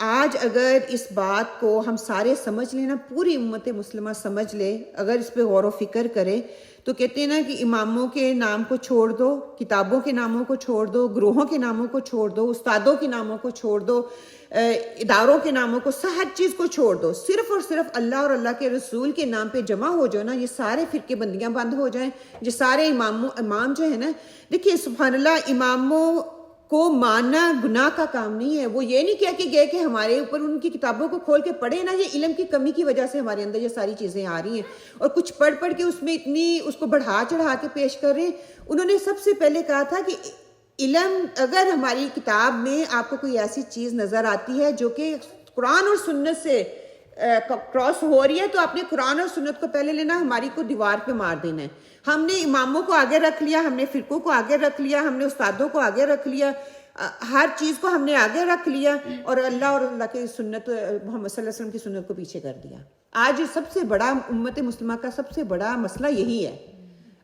آج اگر اس بات کو ہم سارے سمجھ لیں نا, پوری امت مسلمہ سمجھ لے, اگر اس پہ غور و فکر کرے, تو کہتے ہیں نا کہ اماموں کے نام کو چھوڑ دو, کتابوں کے ناموں کو چھوڑ دو, گروہوں کے ناموں کو چھوڑ دو, استادوں کے ناموں کو چھوڑ دو, اداروں کے ناموں کو, ہر چیز کو چھوڑ دو. صرف اور صرف اللہ اور اللہ کے رسول کے نام پہ جمع ہو جاؤ نا, یہ سارے فرقے بندیاں بند ہو جائیں. یہ سارے امام جو ہے نا, دیکھیے سبحان اللہ, اماموں کو ماننا گناہ کا کام نہیں ہے. وہ یہ نہیں کہہ کے گئے کہ ہمارے اوپر ان کی کتابوں کو کھول کے پڑھے نا, یہ علم کی کمی کی وجہ سے ہمارے اندر یہ ساری چیزیں آ رہی ہیں, اور کچھ پڑھ کے اس میں اتنی اس کو بڑھا چڑھا کے پیش کر رہے ہیں. انہوں نے سب سے پہلے کہا تھا کہ علم, اگر ہماری کتاب میں آپ کو کوئی ایسی چیز نظر آتی ہے جو کہ قرآن اور سنت سے کراس ہو رہی ہے, تو آپ نے قرآن اور سنت کو پہلے لینا, ہماری کو دیوار پہ مار دینا ہے. ہم نے اماموں کو آگے رکھ لیا, ہم نے فرقوں کو آگے رکھ لیا, ہم نے استادوں کو آگے رکھ لیا, ہر چیز کو ہم نے آگے رکھ لیا, اور اللہ کی سنت, محمد صلی اللہ علیہ وسلم کی سنت کو پیچھے کر دیا. آج سب سے بڑا امت مسلمہ کا سب سے بڑا مسئلہ یہی ہے.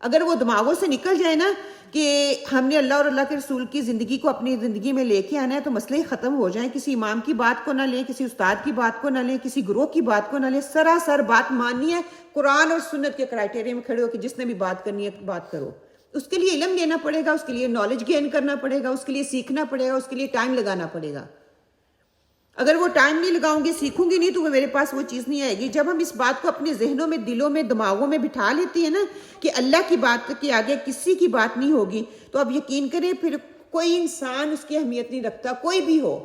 اگر وہ دماغوں سے نکل جائے نا کہ ہم نے اللہ اور اللہ کے رسول کی زندگی کو اپنی زندگی میں لے کے آنا ہے, تو مسئلے ہی ختم ہو جائیں. کسی امام کی بات کو نہ لیں, کسی استاد کی بات کو نہ لیں, کسی گروہ کی بات کو نہ لیں, سراسر بات ماننی ہے قرآن اور سنت کے کرائٹیریا میں کھڑے ہو کہ جس نے بھی بات کرنی ہے بات کرو. اس کے لیے علم لینا پڑے گا, اس کے لیے نالج گین کرنا پڑے گا, اس کے لیے سیکھنا پڑے گا, اس کے لیے ٹائم لگانا پڑے گا. اگر وہ ٹائم نہیں لگاؤں گی, سیکھوں گی نہیں, تو میرے پاس وہ چیز نہیں آئے گی. جب ہم اس بات کو اپنے ذہنوں میں, دلوں میں, دماغوں میں بٹھا لیتے ہیں نا کہ اللہ کی بات کے آگے کسی کی بات نہیں ہوگی, تو اب یقین کریں پھر کوئی انسان اس کی اہمیت نہیں رکھتا, کوئی بھی ہو.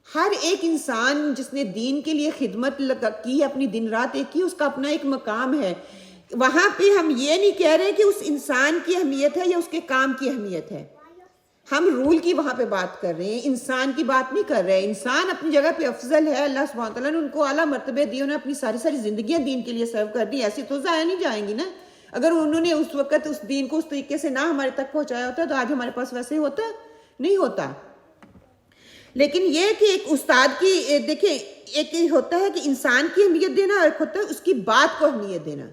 ہر ایک انسان جس نے دین کے لیے خدمت کی, اپنی دن رات ایک کی, اس کا اپنا ایک مقام ہے. وہاں پہ ہم یہ نہیں کہہ رہے کہ اس انسان کی اہمیت ہے یا اس کے کام کی اہمیت ہے, ہم رول کی وہاں پہ بات کر رہے ہیں, انسان کی بات نہیں کر رہے ہیں. انسان اپنی جگہ پہ افضل ہے, اللہ سبحانہ تعالیٰ نے ان کو اعلیٰ مرتبے دیے, انہیں اپنی ساری زندگیاں دین کے لیے سرو کر دی. ایسی تو ضائع نہیں جائیں گی نا. اگر انہوں نے اس وقت اس دین کو اس طریقے سے نہ ہمارے تک پہنچایا ہوتا تو آج ہمارے پاس ویسے ہوتا نہیں ہوتا. لیکن یہ کہ ایک استاد کی, دیکھیں ایک ہوتا ہے کہ انسان کی اہمیت دینا, اور ایک ہوتا ہے اس کی بات کو اہمیت دینا.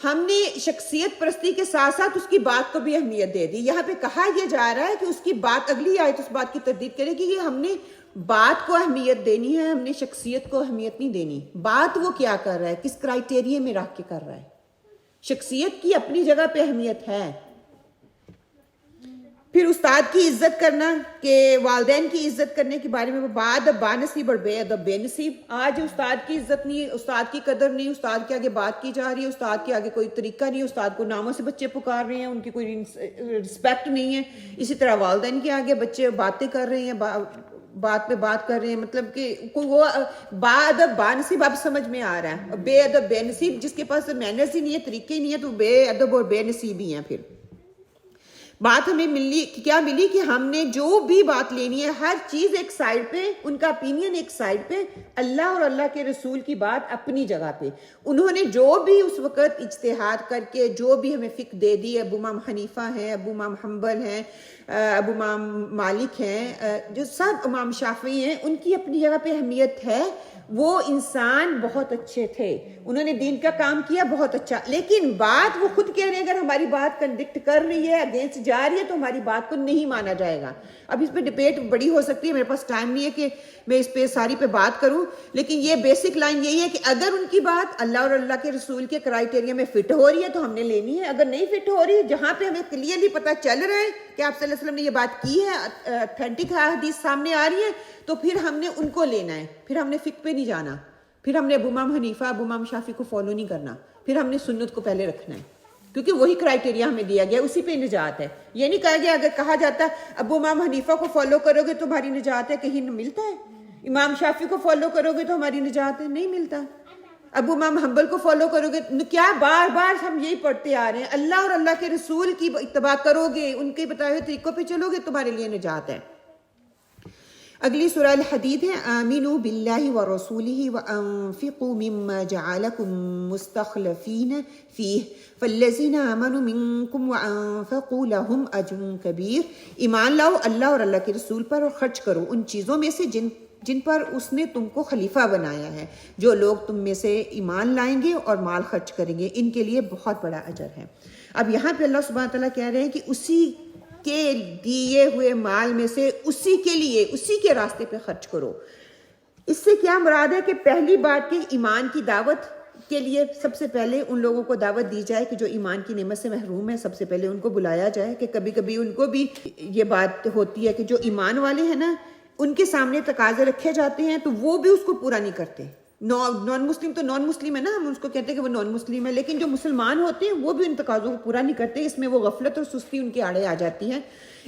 ہم نے شخصیت پرستی کے ساتھ ساتھ اس کی بات کو بھی اہمیت دے دی. یہاں پہ کہا یہ جا رہا ہے کہ اس کی بات, اگلی آیت اس بات کی تردید کرے گی کہ ہم نے بات کو اہمیت دینی ہے, ہم نے شخصیت کو اہمیت نہیں دینی. بات وہ کیا کر رہا ہے, کس کرائٹیریا میں رکھ کے کر رہا ہے. شخصیت کی اپنی جگہ پہ اہمیت ہے. پھر استاد کی عزت کرنا, کہ والدین کی عزت کرنے کے بارے میں وہ بادب بانصیب اور بے ادب بے نصیب. آج استاد کی عزت نہیں, استاد کی قدر نہیں, استاد کے آگے بات کی جا رہی ہے, استاد کے آگے کوئی طریقہ نہیں, استاد کو ناموں سے بچے پکار رہے ہیں, ان کی کوئی رسپیکٹ نہیں ہے. اسی طرح والدین کے آگے بچے باتیں کر رہے ہیں, بات پہ بات کر رہے ہیں, مطلب کہ کوئی وہ بادب بانصیب اب سمجھ میں آ رہا ہے. بے ادب بے نصیب, جس کے پاس مینرز ہی نہیں ہے, طریقے ہی نہیں ہے, تو بے ادب اور بے نصیب ہی ہیں. پھر بات ہمیں کیا ملی کہ ہم نے جو بھی بات لینی ہے, ہر چیز ایک سائڈ پہ, ان کا اپینین ایک سائڈ پہ, اللہ اور اللہ کے رسول کی بات اپنی جگہ پہ. انہوں نے جو بھی اس وقت اجتہاد کر کے جو بھی ہمیں فقہ دے دی, ابو امام حنیفہ ہیں, ابو امام حنبل ہیں, ابو امام مالک ہیں, جو سب امام شافعی ہیں, ان کی اپنی جگہ پہ اہمیت ہے. وہ انسان بہت اچھے تھے, انہوں نے دین کا کام کیا بہت اچھا, لیکن بات وہ خود کہہ رہے ہیں اگر ہماری بات کنڈکٹ کر رہی ہے, اگینسٹ جا رہی ہے, تو ہماری بات کو نہیں مانا جائے گا. اب اس پہ ڈبیٹ بڑی ہو سکتی ہے, میرے پاس ٹائم نہیں ہے کہ میں اس پہ ساری پہ بات کروں, لیکن یہ بیسک لائن یہی ہے کہ اگر ان کی بات اللہ اور اللہ کے رسول کے کرائٹیریا میں فٹ ہو رہی ہے تو ہم نے لینی ہے, اگر نہیں فٹ ہو رہی, جہاں پہ ہمیں کلیئرلی پتہ چل رہا ہے کہ آپ صلی اللہ علیہ وسلم نے یہ بات کی ہے, اتھینٹک حدیث سامنے آ رہی ہے, تو پھر ہم نے ان کو لینا ہے, پھر ہم نے فقہ پہ نہیں جانا, پھر ہم نے ابو امام حنیفہ ابو امام شافعی کو فالو نہیں کرنا, پھر ہم نے سنت کو پہلے رکھنا ہے, کیونکہ وہی کرائٹیریا ہمیں دیا گیا, اسی پہ نجات ہے. یہ نہیں کہا گیا اگر کہا جاتا ہے ابو امام حنیفہ کو فالو کرو گے تو تمہاری نجات ہے, کہیں ملتا ہے. امام شافعی کو فالو کرو گے تو ہماری نجات ہے, نہیں ملتا. ابو امام حنبل کو فالو کرو گے, کیا بار بار ہم یہی پڑھتے آ رہے ہیں, اللہ اور اللہ کے رسول کی اتباع کرو گے, ان کے بتائے ہوئے طریقوں پہ چلو گے, تمہارے لیے نجات ہے. اگلی سورہ الحدید ہے, آمنوا باللہ ورسولہ وانفقوا مما جعلکم مستخلفین فیہ فالذین آمنوا منکم وانفقوا لہم اجر کبیر. ایمان لاؤ اللہ اور اللہ کے رسول پر اور خرچ کرو ان چیزوں میں سے جن پر اس نے تم کو خلیفہ بنایا ہے. جو لوگ تم میں سے ایمان لائیں گے اور مال خرچ کریں گے, ان کے لیے بہت بڑا اجر ہے. اب یہاں پہ اللہ سبحانہ تعالیٰ کہہ رہے ہیں کہ اسی کے دیے ہوئے مال میں سے اسی کے لیے, اسی کے راستے پہ خرچ کرو. اس سے کیا مراد ہے کہ پہلی بات کہ ایمان کی دعوت کے لیے سب سے پہلے ان لوگوں کو دعوت دی جائے کہ جو ایمان کی نعمت سے محروم ہیں, سب سے پہلے ان کو بلایا جائے. کہ کبھی کبھی ان کو بھی یہ بات ہوتی ہے کہ جو ایمان والے ہیں نا, ان کے سامنے تقاضے رکھے جاتے ہیں تو وہ بھی اس کو پورا نہیں کرتے. نان مسلم تو نان مسلم ہے نا, ہم اس کو کہتے ہیں کہ وہ نان مسلم ہے, لیکن جو مسلمان ہوتے ہیں وہ بھی ان تقاضوں کو پورا نہیں کرتے. اس میں وہ غفلت اور سستی ان کے آڑے آ جاتی ہے.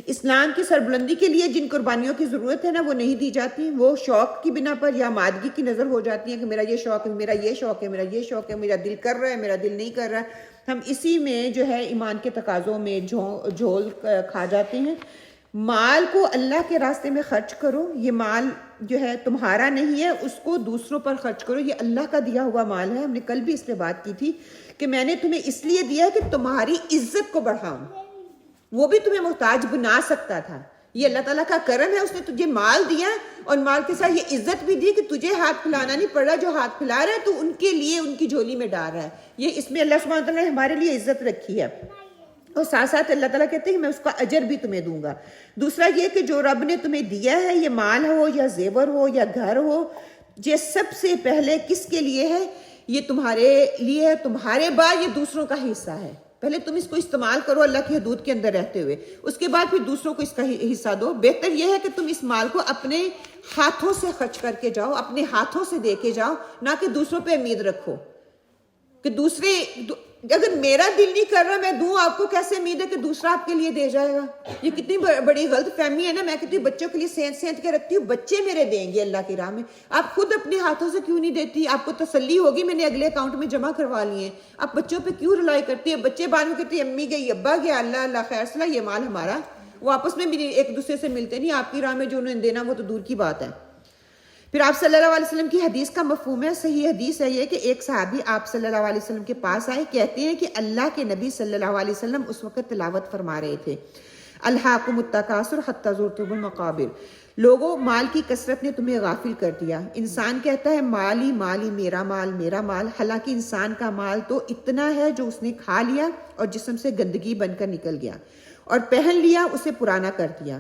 اسلام کی سربلندی کے لیے جن قربانیوں کی ضرورت ہے نا, وہ نہیں دی جاتی. وہ شوق کی بنا پر یا مادگی کی نظر ہو جاتی ہیں کہ میرا یہ شوق ہے, میرا یہ شوق ہے, میرا یہ شوق ہے, میرا دل کر رہا ہے, میرا دل نہیں کر رہا ہے. ہم اسی میں جو ہے ایمان کے تقاضوں میں جھول کھا جاتے ہیں. مال کو اللہ کے راستے میں خرچ کرو. یہ مال جو ہے تمہارا نہیں ہے, اس کو دوسروں پر خرچ کرو. یہ اللہ کا دیا ہوا مال ہے. ہم نے کل بھی اس پہ بات کی تھی کہ میں نے تمہیں اس لیے دیا ہے کہ تمہاری عزت کو بڑھاؤں. وہ بھی تمہیں محتاج بنا سکتا تھا. یہ اللہ تعالیٰ کا کرم ہے, اس نے تجھے مال دیا اور مال کے ساتھ یہ عزت بھی دی کہ تجھے ہاتھ پھیلانا نہیں پڑ رہا. جو ہاتھ پھیلا رہا ہے تو ان کے لیے ان کی جھولی میں ڈال رہا ہے. یہ اس میں اللہ سبحانہ تعالیٰ نے ہمارے لیے عزت رکھی ہے. اور ساتھ ساتھ اللہ تعالیٰ کہتے ہیں کہ میں اس کا اجر بھی تمہیں دوں گا. دوسرا یہ کہ جو رب نے تمہیں دیا ہے, یہ مال ہو یا زیور ہو یا گھر ہو, یہ سب سے پہلے کس کے لیے ہے؟ یہ تمہارے لیے ہے, تمہارے بعد یہ دوسروں کا حصہ ہے. پہلے تم اس کو استعمال کرو اللہ کی حدود کے اندر رہتے ہوئے, اس کے بعد پھر دوسروں کو اس کا حصہ دو. بہتر یہ ہے کہ تم اس مال کو اپنے ہاتھوں سے خرچ کر کے جاؤ, اپنے ہاتھوں سے دے کے جاؤ, نہ کہ دوسروں پہ امید رکھو کہ دوسرے, اگر میرا دل نہیں کر رہا میں دوں, آپ کو کیسے امید ہے کہ دوسرا آپ کے لیے دے جائے گا؟ یہ کتنی بڑی غلط فہمی ہے نا. میں کہتی ہوں بچوں کے لیے سینچ کے رکھتی ہوں, بچے میرے دیں گے اللہ کی راہ میں. آپ خود اپنے ہاتھوں سے کیوں نہیں دیتی؟ آپ کو تسلی ہوگی میں نے اگلے اکاؤنٹ میں جمع کروا لیے ہیں. آپ بچوں پہ کیوں رلائی کرتی ہے؟ بچے بعد میں کہتے ہیں امی گئی ابا گیا, اللہ اللہ خیر صلاح, یہ مال ہمارا. وہ آپس میں بھی ایک دوسرے سے ملتے نہیں. آپ کی راہ میں جو انہوں نے دینا وہ تو دور کی بات ہے. پھر آپ صلی اللہ علیہ وسلم کی حدیث کا مفہوم ہے. صحیح حدیث ہے یہ کہ ایک صحابی آپ صلی اللہ علیہ وسلم کے پاس آئے, کہتے ہیں کہ اللہ کے نبی صلی اللہ علیہ وسلم اس وقت تلاوت فرما رہے تھے, الہاکم التکاثر حتی زرتم المقابر. لوگوں, مال کی کثرت نے تمہیں غافل کر دیا. انسان کہتا ہے مالی مالی, میرا مال میرا مال. حالانکہ انسان کا مال تو اتنا ہے جو اس نے کھا لیا اور جسم سے گندگی بن کر نکل گیا, اور پہن لیا, اسے پرانا کر دیا.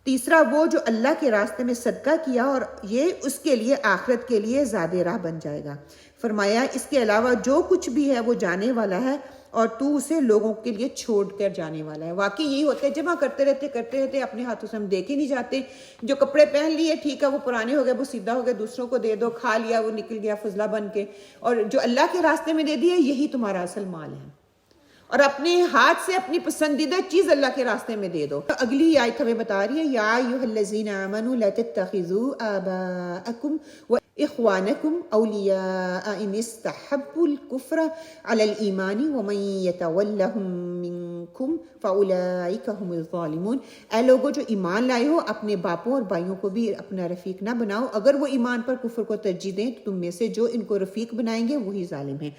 تیسرا وہ جو اللہ کے راستے میں صدقہ کیا اور یہ اس کے لیے آخرت کے لیے زاد راہ بن جائے گا. فرمایا اس کے علاوہ جو کچھ بھی ہے وہ جانے والا ہے اور تو اسے لوگوں کے لیے چھوڑ کر جانے والا ہے. واقعی یہی ہوتا ہے, جمع کرتے رہتے اپنے ہاتھوں سے ہم دیکھ ہی نہیں جاتے. جو کپڑے پہن لیے ٹھیک ہے, وہ پرانے ہو گئے, وہ سیدھا ہو گئے, دوسروں کو دے دو, کھا لیا, وہ نکل گیا فضلہ بن کے. اور جو اللہ کے راستے میں دے دیا, یہی تمہارا اصل مال ہے. اور اپنے ہاتھ سے اپنی پسندیدہ چیز اللہ کے راستے میں دے دو. اگلی آیت ہمیں بتا رہی ہے, یا ایھا الذین آمنوا لا تتخذوا آباءکم واخوانکم اولیاء ان استحبوا الکفر علی الایمان ومن یتولہم منکم فاولئک هم الظالمون. اے لوگوں جو ایمان لائے ہو, اپنے باپوں اور بھائیوں کو بھی اپنا رفیق نہ بناؤ. اگر وہ ایمان پر کفر کو ترجیح دیں تو تم میں سے جو ان کو رفیق بنائیں گے وہی ظالم ہیں.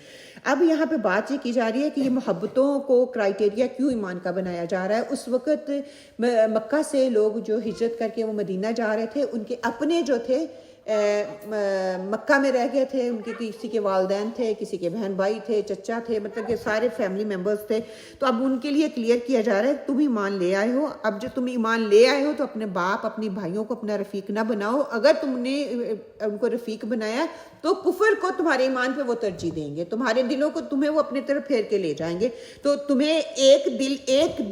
اب یہاں پہ بات یہ کی جا رہی ہے کہ یہ محبتوں کو کرائٹیریا کیوں ایمان کا بنایا جا رہا ہے. اس وقت مکہ سے لوگ جو ہجرت کر کے وہ مدینہ جا رہے تھے, ان کے اپنے جو تھے مکہ میں رہ گئے تھے، ان کے کسی کے والدین تھے، کسی کے بہن بھائی تھے، چچا تھے، مطلب کہ سارے فیملی ممبرز تھے. تو اب ان کے لیے کلیئر کیا جا رہا ہے تم ایمان لے آئے ہو. اب جو تم ایمان لے آئے ہو تو اپنے باپ اپنی بھائیوں کو اپنا رفیق نہ بناؤ. اگر تم نے ان کو رفیق بنایا تو کفر کو تمہارے ایمان پہ وہ ترجیح دیں گے، تمہارے دلوں کو تمہیں وہ اپنی طرف پھیر کے لے جائیں گے. تو تمہیں ایک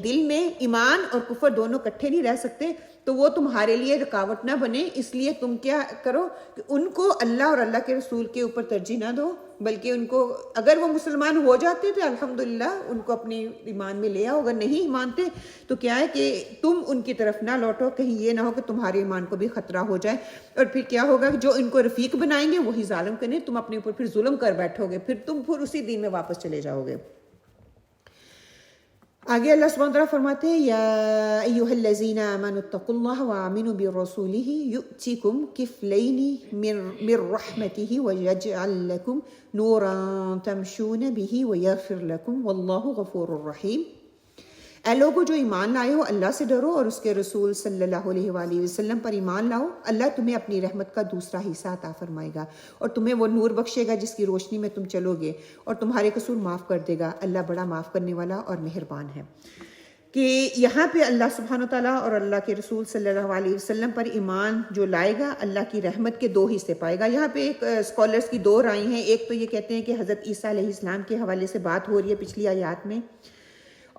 دل میں ایمان اور کفر دونوں اکٹھے نہیں رہ سکتے. تو وہ تمہارے لیے رکاوٹ نہ بنے، اس لیے تم کیا کرو کہ ان کو اللہ اور اللہ کے رسول کے اوپر ترجیح نہ دو، بلکہ ان کو اگر وہ مسلمان ہو جاتے تو الحمدللہ ان کو اپنی ایمان میں لے آؤ. اگر نہیں مانتے تو کیا ہے کہ تم ان کی طرف نہ لوٹو، کہیں یہ نہ ہو کہ تمہارے ایمان کو بھی خطرہ ہو جائے. اور پھر کیا ہوگا کہ جو ان کو رفیق بنائیں گے وہی ظالم کریں، تم اپنے اوپر پھر ظلم کر بیٹھو گے، پھر اسی دین میں واپس چلے جاؤ گے. آگے اللہ سبحانہ وتعالیٰ فرماتے ہیں یا ایھا الذین آمنوا اتقوا اللہ وآمنوا برسولہ یؤتکم کفلین من رحمتہ ویجعل لکم نورا تمشون بہ ویغفر لکم واللہ غفور رحیم. اے لوگو جو ایمان لائے ہو اللہ سے ڈرو اور اس کے رسول صلی اللہ علیہ وآلہ وسلم پر ایمان لاؤ. اللہ تمہیں اپنی رحمت کا دوسرا حصہ عطا فرمائے گا اور تمہیں وہ نور بخشے گا جس کی روشنی میں تم چلو گے اور تمہارے قصور معاف کر دے گا. اللہ بڑا معاف کرنے والا اور مہربان ہے. کہ یہاں پہ اللہ سبحانہ تعالیٰ اور اللہ کے رسول صلی اللہ علیہ وسلم پر ایمان جو لائے گا اللہ کی رحمت کے 2 حصے پائے گا. یہاں پہ ایک اسکالرس کی 2 رائے ہیں. ایک تو یہ کہتے ہیں کہ حضرت عیسیٰ علیہ السلام کے حوالے سے بات ہو رہی ہے پچھلی آیات میں،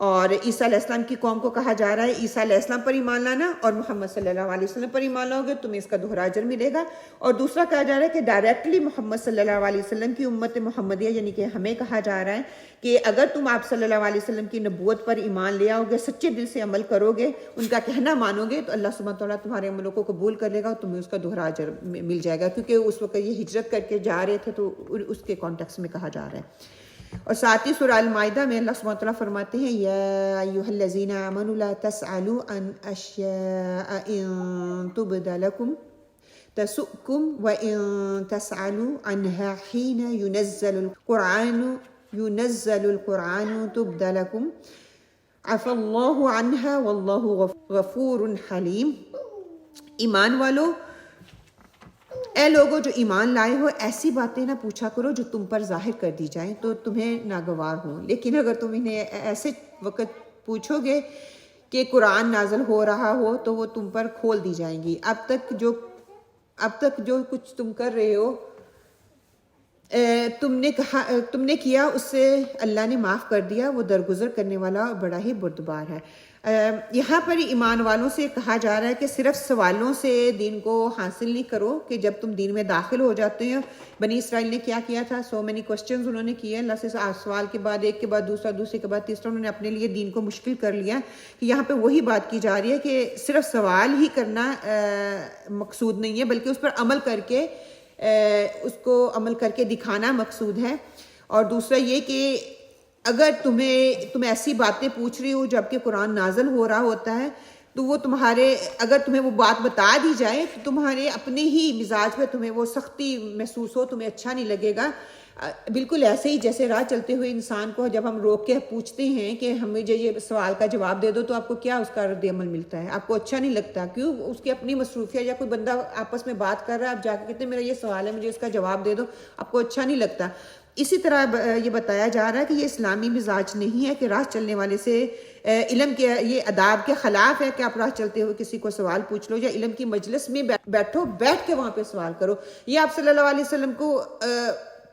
اور عیسیٰ علیہ السلام کی قوم کو کہا جا رہا ہے عیسیٰ علیہ السلام پر ایمان لانا اور محمد صلی اللہ علیہ وسلم پر ایمان لاؤ گے تمہیں اس کا دوہرا اجر ملے گا. اور دوسرا کہا جا رہا ہے کہ ڈائریکٹلی محمد صلی اللہ علیہ وسلم کی امت محمدیہ یعنی کہ ہمیں کہا جا رہا ہے کہ اگر تم آپ صلی اللہ علیہ وسلم کی نبوت پر ایمان لے آؤ گے، سچے دل سے عمل کرو گے، ان کا کہنا مانو گے تو اللہ سبحانہ تعالیٰ تمہارے عملوں کو قبول کر لے گا اور تمہیں اس کا دوہرا اجر مل جائے گا. کیونکہ اس وقت یہ ہجرت کر کے جا رہے تھے تو اس کے کانٹیکس میں کہا جا رہا ہے. اور ساتھ ہی سورہ المائدہ میں اللہ سبحانہ وتعالیٰ فرماتے ہیں یا ایھا الذین آمنوا لا تسألوا عن اشیاء ان تبد لکم تسؤکم وان تسألوا عنها حین ينزل القرآن تبد لکم عفى اللہ عنها واللہ غفور حلیم. ایمان والو، اے لوگو جو ایمان لائے ہو ایسی باتیں نہ پوچھا کرو جو تم پر ظاہر کر دی جائیں تو تمہیں ناگوار ہوں، لیکن اگر تم انہیں ایسے وقت پوچھو گے کہ قرآن نازل ہو رہا ہو تو وہ تم پر کھول دی جائیں گی. اب تک جو کچھ تم کر رہے ہو تم نے کیا اس سے اللہ نے معاف کر دیا، وہ درگزر کرنے والا اور بڑا ہی بردبار ہے. یہاں پر ایمان والوں سے کہا جا رہا ہے کہ صرف سوالوں سے دین کو حاصل نہیں کرو، کہ جب تم دین میں داخل ہو جاتے ہیں. بنی اسرائیل نے کیا کیا تھا، سو مینی کوسچنز انہوں نے کیے اللہ سے، سوال کے بعد ایک کے بعد دوسرا، دوسرے کے بعد تیسرا، انہوں نے اپنے لیے دین کو مشکل کر لیا. کہ یہاں پہ وہی بات کی جا رہی ہے کہ صرف سوال ہی کرنا مقصود نہیں ہے، بلکہ اس پر عمل کر کے اس کو عمل کر کے دکھانا مقصود ہے. اور دوسرا یہ کہ اگر تم ایسی باتیں پوچھ رہی ہو جبکہ قرآن نازل ہو رہا ہوتا ہے تو وہ اگر تمہیں وہ بات بتا دی جائے تو تمہارے اپنے ہی مزاج پہ تمہیں وہ سختی محسوس ہو، تمہیں اچھا نہیں لگے گا. بالکل ایسے ہی جیسے راہ چلتے ہوئے انسان کو جب ہم روک کے پوچھتے ہیں کہ ہمیں جو یہ سوال کا جواب دے دو تو آپ کو کیا اس کا رد عمل ملتا ہے، آپ کو اچھا نہیں لگتا. کیوں؟ اس کی اپنی مصروفیت، یا کوئی بندہ آپس میں بات کر رہا ہے، آپ جا کے کہتے ہیں میرا یہ سوال ہے مجھے اس کا جواب دے دو، آپ کو اچھا نہیں لگتا. اسی طرح یہ بتایا جا رہا ہے کہ یہ اسلامی مزاج نہیں ہے کہ راہ چلنے والے سے علم کے یہ اداب کے خلاف ہے کہ آپ راہ چلتے ہوئے کسی کو سوال پوچھ لو، یا علم کی مجلس میں بیٹھ کے وہاں پہ سوال کرو. یہ آپ صلی اللہ علیہ وسلم کو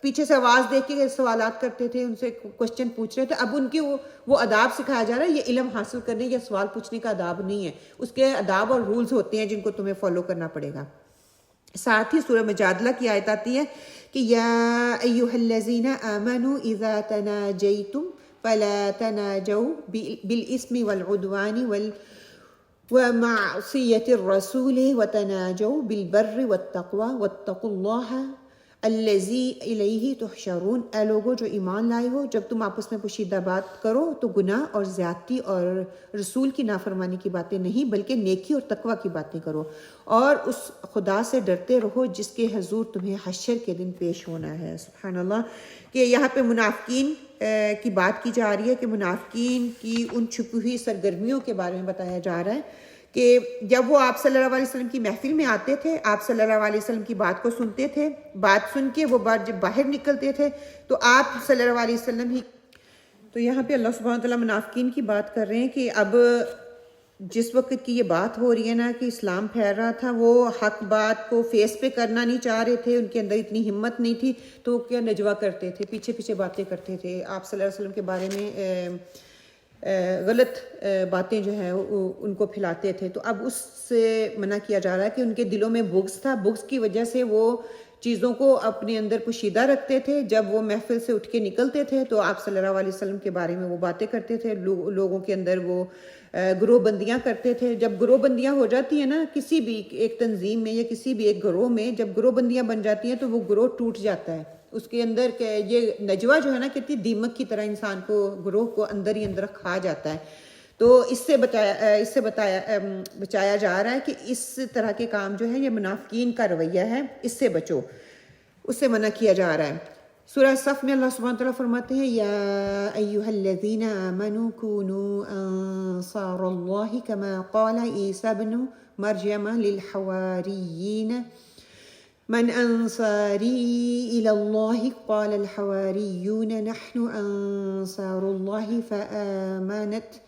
پیچھے سے آواز دے کے سوالات کرتے تھے، ان سے کوشچن پوچھ رہے تھے. اب ان کے وہ اداب سکھایا جا رہا ہے. یہ علم حاصل کرنے یا سوال پوچھنے کا اداب نہیں ہے، اس کے اداب اور رولز ہوتے ہیں جن کو تمہیں فالو کرنا پڑے گا. ساتھ ہی سورہ مجادلہ کی آیت آتی ہے کہ یا ایھا الذین آمنوا اذا تناجیتم فلا تناجوا بالاسم والعدوان ومعصیۃ الرسول وتناجوا بالبر والتقوى واتقوا اللہ الذی الیہ تحشرون. اے لوگو جو ایمان لائے ہو، جب تم آپس میں پوشیدہ بات کرو تو گناہ اور زیادتی اور رسول کی نافرمانی کی باتیں نہیں بلکہ نیکی اور تقوی کی باتیں کرو، اور اس خدا سے ڈرتے رہو جس کے حضور تمہیں حشر کے دن پیش ہونا ہے. سبحان اللہ. کہ یہاں پہ منافقین کی بات کی جا رہی ہے کہ منافقین کی ان چھپی ہوئی سرگرمیوں کے بارے میں بتایا جا رہا ہے کہ جب وہ آپ صلی اللہ علیہ وسلم کی محفل میں آتے تھے، آپ صلی اللہ علیہ وسلم کی بات کو سنتے تھے، بات سن کے وہ بات جب باہر نکلتے تھے تو آپ صلی اللہ علیہ وسلم ہی. تو یہاں پہ اللہ سبحانہ وتعالیٰ منافقین کی بات کر رہے ہیں کہ اب جس وقت کی یہ بات ہو رہی ہے نا کہ اسلام پھیل رہا تھا، وہ حق بات کو فیس پہ کرنا نہیں چاہ رہے تھے، ان کے اندر اتنی ہمت نہیں تھی، تو وہ کیا نجوا کرتے تھے، پیچھے پیچھے باتیں کرتے تھے، آپ صلی اللہ علیہ وسلم کے بارے میں غلط باتیں جو ہیں ان کو پھیلاتے تھے. تو اب اس سے منع کیا جا رہا ہے کہ ان کے دلوں میں بغض تھا، بغض کی وجہ سے وہ چیزوں کو اپنے اندر پوشیدہ رکھتے تھے. جب وہ محفل سے اٹھ کے نکلتے تھے تو آپ صلی اللہ علیہ وسلم کے بارے میں وہ باتیں کرتے تھے، لوگوں کے اندر وہ گروہ بندیاں کرتے تھے. جب گروہ بندیاں ہو جاتی ہیں نا کسی بھی ایک تنظیم میں یا کسی بھی ایک گروہ میں، جب گروہ بندیاں بن جاتی ہیں تو وہ گروہ ٹوٹ جاتا ہے. اس کے اندر یہ نجوا جو ہے نا کتنی دیمک کی طرح انسان کو، گروہ کو اندر ہی اندر کھا جاتا ہے. تو اس سے بچایا جا رہا ہے کہ اس طرح کے کام جو ہے یہ منافقین کا رویہ ہے، اس سے بچو، اس سے منع کیا جا رہا ہے. سورہ صف میں اللہ سبحانہ وتعالیٰ فرماتے ہیں یا ایھا الذین آمنوا کونوا انصار اللہ کما قال عیسی ابن مریم للحواریین من انصاری الی اللہ قال الحواریون نحن انصار اللہ فآمنت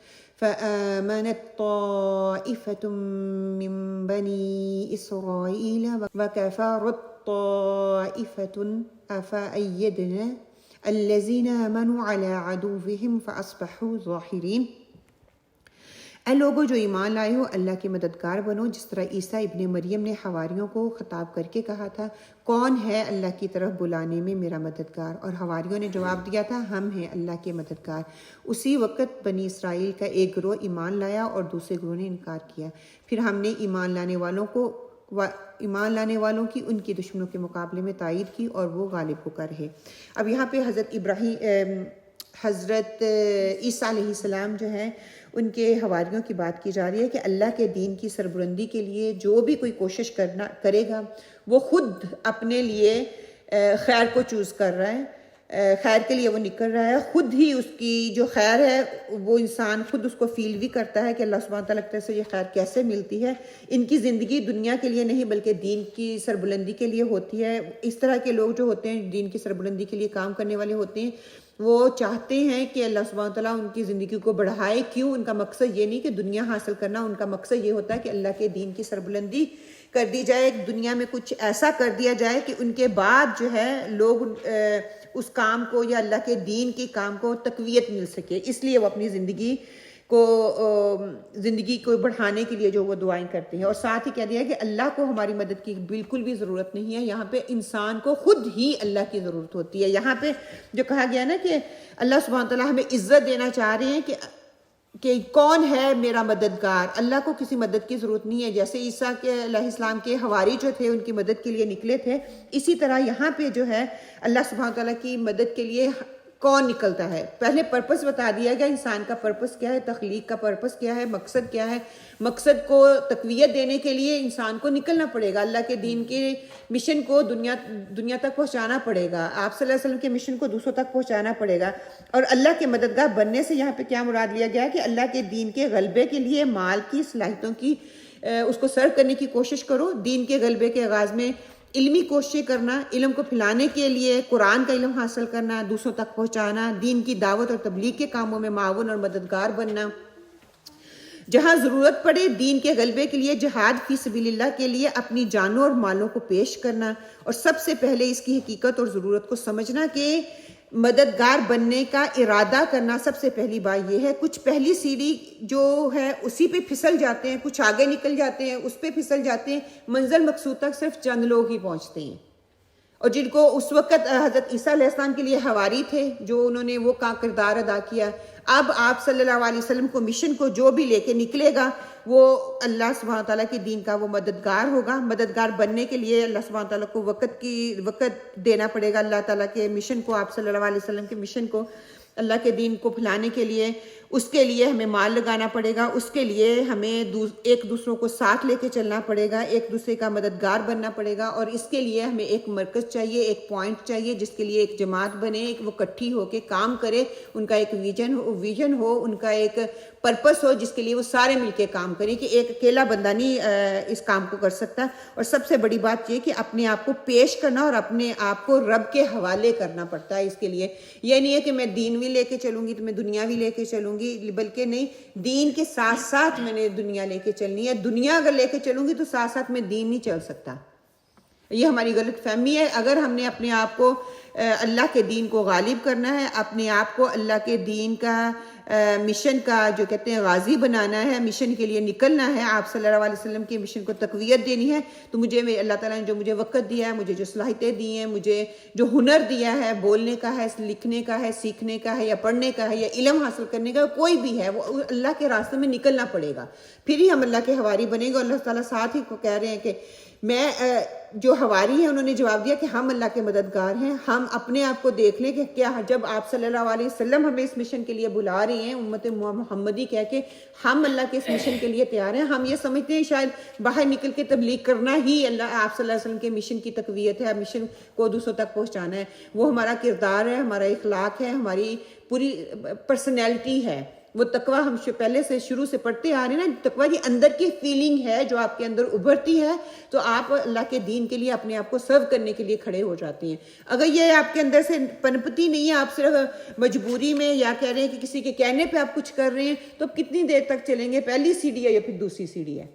طائفة من بني إسرائيل وكفرت طائفة أفأيدنا الذين آمنوا على عدوهم فأصبحوا ظاهرين. اے لوگو جو ایمان لائے ہو، اللہ کے مددگار بنو، جس طرح عیسیٰ ابن مریم نے حواریوں کو خطاب کر کے کہا تھا کون ہے اللہ کی طرف بلانے میں میرا مددگار، اور حواریوں نے جواب دیا تھا ہم ہیں اللہ کے مددگار. اسی وقت بنی اسرائیل کا ایک گروہ ایمان لایا اور دوسرے گروہ نے انکار کیا. پھر ہم نے ایمان لانے والوں کی ان کے دشمنوں کے مقابلے میں تائید کی اور وہ غالب ہو کر رہے. اب یہاں پہ حضرت عیسیٰ علیہ السلام جو ہیں ان کے حواریوں کی بات کی جا رہی ہے کہ اللہ کے دین کی سربلندی کے لیے جو بھی کوئی کوشش کرے گا وہ خود اپنے لیے خیر کو چوز کر رہا ہے، خیر کے لیے وہ نکل رہا ہے. خود ہی اس کی جو خیر ہے وہ انسان خود اس کو فیل بھی کرتا ہے کہ اللہ سبحانہ تعالیٰ کی طرف سے یہ خیر کیسے ملتی ہے. ان کی زندگی دنیا کے لیے نہیں بلکہ دین کی سربلندی کے لیے ہوتی ہے. اس طرح کے لوگ جو ہوتے ہیں دین کی سربلندی کے لیے کام کرنے والے ہوتے ہیں، وہ چاہتے ہیں کہ اللہ سبحانہ تعالیٰ ان کی زندگی کو بڑھائے. کیوں؟ ان کا مقصد یہ نہیں کہ دنیا حاصل کرنا، ان کا مقصد یہ ہوتا ہے کہ اللہ کے دین کی سربلندی کر دی جائے، دنیا میں کچھ ایسا کر دیا جائے کہ ان کے بعد جو ہے لوگ اس کام کو یا اللہ کے دین کے کام کو تقویت مل سکے. اس لیے وہ اپنی زندگی کو بڑھانے کے لیے جو وہ دعائیں کرتے ہیں. اور ساتھ ہی کہہ دیا کہ اللہ کو ہماری مدد کی بالکل بھی ضرورت نہیں ہے، یہاں پہ انسان کو خود ہی اللہ کی ضرورت ہوتی ہے. یہاں پہ جو کہا گیا نا کہ اللہ سبحانہ تعالیٰ ہمیں عزت دینا چاہ رہے ہیں کہ کون ہے میرا مددگار. اللہ کو کسی مدد کی ضرورت نہیں ہے. جیسے عیسیٰ علیہ السلام کے حواری جو تھے ان کی مدد کے لیے نکلے تھے، اسی طرح یہاں پہ جو ہے اللہ سبحانہ تعالیٰ کی مدد کے لیے کون نکلتا ہے. پہلے پرپس بتا دیا گیا انسان کا پرپس کیا ہے، تخلیق کا پرپس کیا ہے، مقصد کیا ہے. مقصد کو تقویت دینے کے لیے انسان کو نکلنا پڑے گا، اللہ کے دین کے مشن کو دنیا تک پہنچانا پڑے گا، آپ صلی اللہ علیہ وسلم کے مشن کو دوسروں تک پہنچانا پڑے گا. اور اللہ کے مددگار بننے سے یہاں پہ کیا مراد لیا گیا ہے کہ اللہ کے دین کے غلبے کے لیے مال کی صلاحیتوں کی اس کو سرو کرنے کی کوشش کرو. دین کے غلبے کے آغاز میں علمی کوششیں کرنا، علم کو پھیلانے کے لیے قرآن کا علم حاصل کرنا، دوسروں تک پہنچانا، دین کی دعوت اور تبلیغ کے کاموں میں معاون اور مددگار بننا. جہاں ضرورت پڑے دین کے غلبے کے لیے جہاد فی سبیل اللہ کے لیے اپنی جانوں اور مالوں کو پیش کرنا. اور سب سے پہلے اس کی حقیقت اور ضرورت کو سمجھنا کہ مددگار بننے کا ارادہ کرنا. سب سے پہلی بات یہ ہے. کچھ پہلی سیڑھی جو ہے اسی پہ پھسل جاتے ہیں، کچھ آگے نکل جاتے ہیں، اس پہ پھسل جاتے ہیں، منزل مقصود تک صرف چند لوگ ہی پہنچتے ہیں. اور جن کو اس وقت حضرت عیسیٰ علیہ السلام کے لیے حواری تھے، جو انہوں نے وہ کردار ادا کیا. اب آپ صلی اللہ علیہ وسلم کو مشن کو جو بھی لے کے نکلے گا وہ اللہ سبحانہ تعالیٰ کے دین کا وہ مددگار ہوگا. مددگار بننے کے لیے اللہ سبحانہ تعالیٰ کو وقت دینا پڑے گا. اللہ تعالیٰ کے مشن کو، آپ صلی اللہ علیہ وسلم کے مشن کو، اللہ کے دین کو پھیلانے کے لیے اس کے لیے ہمیں مال لگانا پڑے گا، اس کے لیے ہمیں ایک دوسروں کو ساتھ لے کے چلنا پڑے گا، ایک دوسرے کا مددگار بننا پڑے گا، اور اس کے لیے ہمیں ایک مرکز چاہیے، ایک پوائنٹ چاہیے جس کے لیے ایک جماعت بنے، وہ اکٹھی ہو کے کام کرے، ان کا ایک ویژن ہو، ان کا ایک پرپس ہو جس کے لیے وہ سارے مل کے کام کریں، کہ ایک اکیلا بندہ نہیں اس کام کو کر سکتا۔ اور سب سے بڑی بات یہ کہ اپنے آپ کو پیش کرنا اور اپنے آپ کو رب کے حوالے کرنا پڑتا ہے اس کے لیے۔ یہ نہیں ہے کہ میں دین بھی لے کے چلوں گی تو میں دنیا بھی لے کے چلوں گی، بلکہ نہیں، دین کے ساتھ ساتھ میں نے دنیا لے کے چلنی ہے۔ دنیا اگر لے کے چلوں گی تو ساتھ ساتھ میں دین نہیں چل سکتا۔ یہ ہماری غلط فہمی ہے۔ اگر ہم نے اپنے آپ کو اللہ کے دین کو غالب کرنا ہے، اپنے آپ کو اللہ کے دین کا مشن کا جو کہتے ہیں غازی بنانا ہے، مشن کے لیے نکلنا ہے، آپ صلی اللہ علیہ وسلم کے مشن کو تقویت دینی ہے، تو اللہ تعالیٰ نے جو مجھے وقت دیا ہے، مجھے جو صلاحیتیں دی ہیں، مجھے جو ہنر دیا ہے، بولنے کا ہے، لکھنے کا ہے، سیکھنے کا ہے، یا پڑھنے کا ہے، یا علم حاصل کرنے کا، کوئی بھی ہے، وہ اللہ کے راستے میں نکلنا پڑے گا، پھر ہی ہم اللہ کے حواری بنیں گے۔ اللہ تعالیٰ ساتھ ہی کو کہہ رہے ہیں کہ میں جو حواری ہیں انہوں نے جواب دیا کہ ہم اللہ کے مددگار ہیں۔ ہم اپنے آپ کو دیکھ لیں کہ کیا جب آپ صلی اللہ علیہ وسلم ہمیں اس مشن کے لیے بلا رہی ہیں، امت محمدی کہہ کے، ہم اللہ کے اس مشن کے لیے تیار ہیں۔ ہم یہ سمجھتے ہیں شاید باہر نکل کے تبلیغ کرنا ہی آپ صلی اللہ علیہ وسلم کے مشن کی تقویت ہے، مشن کو دوسروں تک پہنچانا ہے۔ وہ ہمارا کردار ہے، ہمارا اخلاق ہے، ہماری پوری پرسنالٹی ہے۔ وہ تقویٰ ہم پہلے سے شروع سے پڑھتے آ رہے ہیں نا، تقویٰ یہ اندر کی فیلنگ ہے جو آپ کے اندر ابھرتی ہے، تو آپ اللہ کے دین کے لیے اپنے آپ کو سرو کرنے کے لیے کھڑے ہو جاتے ہیں۔ اگر یہ آپ کے اندر سے پنپتی نہیں ہے، آپ صرف مجبوری میں یا کہہ رہے ہیں کہ کسی کے کہنے پہ آپ کچھ کر رہے ہیں، تو اب کتنی دیر تک چلیں گے؟ پہلی سیڑھی ہے یا پھر دوسری سیڑھی ہے؟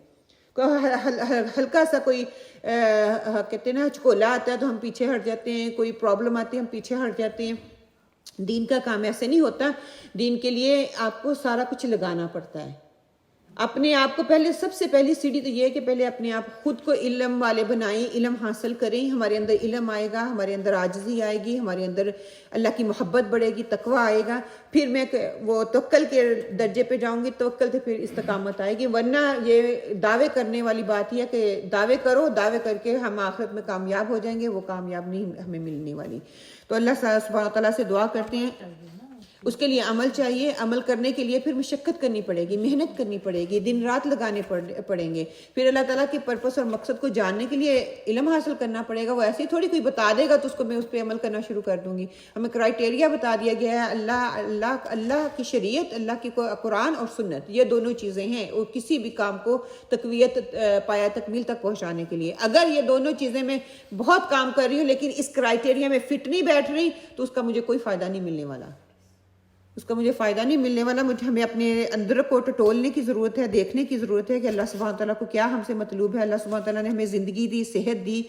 ہلکا سا کوئی کہتے ہیں نا ہچکولا آتا ہے تو ہم پیچھے ہٹ جاتے ہیں، کوئی پرابلم آتی ہے ہم پیچھے ہٹ جاتے ہیں۔ دین کا کام ایسے نہیں ہوتا۔ دین کے لیے آپ کو سارا کچھ لگانا پڑتا ہے۔ اپنے آپ کو پہلے، سب سے پہلی سیڑھی تو یہ ہے کہ پہلے اپنے آپ خود کو علم والے بنائیں، علم حاصل کریں۔ ہمارے اندر علم آئے گا، ہمارے اندر عاجزی آئے گی، ہمارے اندر اللہ کی محبت بڑھے گی، تقویٰ آئے گا، پھر میں وہ توکل کے درجے پہ جاؤں گی، توکل سے پھر استقامت آئے گی۔ ورنہ یہ دعوے کرنے والی بات یہ ہے کہ دعوے کرو، دعوے کر کے ہم آخرت میں کامیاب ہو جائیں گے، وہ کامیاب نہیں ہمیں ملنے والی۔ تو اللہ سبحانہ تعالیٰ سے دعا کرتے ہیں، اس کے لیے عمل چاہیے۔ عمل کرنے کے لیے پھر مشقت کرنی پڑے گی، محنت کرنی پڑے گی، دن رات لگانے پڑیں گے۔ پھر اللہ تعالیٰ کے پرپس اور مقصد کو جاننے کے لیے علم حاصل کرنا پڑے گا۔ وہ ایسے ہی تھوڑی کوئی بتا دے گا تو اس کو میں اس پہ عمل کرنا شروع کر دوں گی۔ ہمیں کرائٹیریا بتا دیا گیا ہے، اللہ کی شریعت، اللہ کی قرآن اور سنت، یہ دونوں چیزیں ہیں اور کسی بھی کام کو تقویت پایا تکمیل تک پہنچانے کے لیے۔ اگر یہ دونوں چیزیں میں بہت کام کر رہی ہوں لیکن اس کرائٹیریا میں فٹ نہیں بیٹھ رہی تو اس کا مجھے کوئی فائدہ نہیں ملنے والا، اس کا مجھے فائدہ نہیں ملنے والا۔ ہمیں اپنے اندر کو ٹٹولنے کی ضرورت ہے، دیکھنے کی ضرورت ہے کہ اللہ سبحانہ تعالیٰ کو کیا ہم سے مطلوب ہے۔ اللہ سبحانہ تعالیٰ نے ہمیں زندگی دی، صحت دی،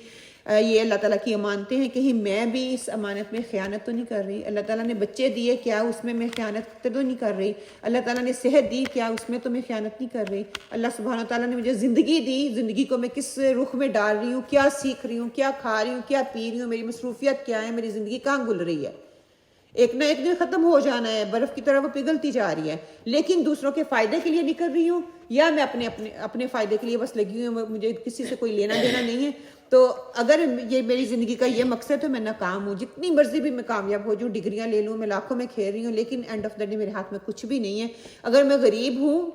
یہ اللہ تعالیٰ کی امانتیں ہیں، کہیں میں بھی اس امانت میں خیانت تو نہیں کر رہی۔ اللہ تعالیٰ نے بچے دیے، کیا اس میں خیانت تو نہیں کر رہی۔ اللہ تعالیٰ نے صحت دی، کیا اس میں تو میں خیانت نہیں کر رہی۔ اللہ سبحانہ تعالیٰ نے مجھے زندگی دی، زندگی کو میں کس رخ میں ڈال رہی ہوں، کیا سیکھ رہی ہوں، کیا کھا رہی ہوں، کیا پی رہی ہوں، میری مصروفیت کیا ہے، میری زندگی کہاں گزر رہی ہے۔ ایک نہ ایک دن ختم ہو جانا ہے، برف کی طرح وہ پگھلتی جا رہی ہے، لیکن دوسروں کے فائدے کے لیے نہیں کر رہی ہوں، یا میں اپنے فائدے کے لیے بس لگی ہوں، مجھے کسی سے کوئی لینا دینا نہیں ہے۔ تو اگر یہ میری زندگی کا یہ مقصد ہے، میں ناکام ہوں، جتنی مرضی بھی میں کامیاب ہو جاؤں، ڈگریاں لے لوں، میں لاکھوں میں کھیل رہی ہوں، لیکن اینڈ آف دا ڈے میرے ہاتھ میں کچھ بھی نہیں ہے۔ اگر میں غریب ہوں،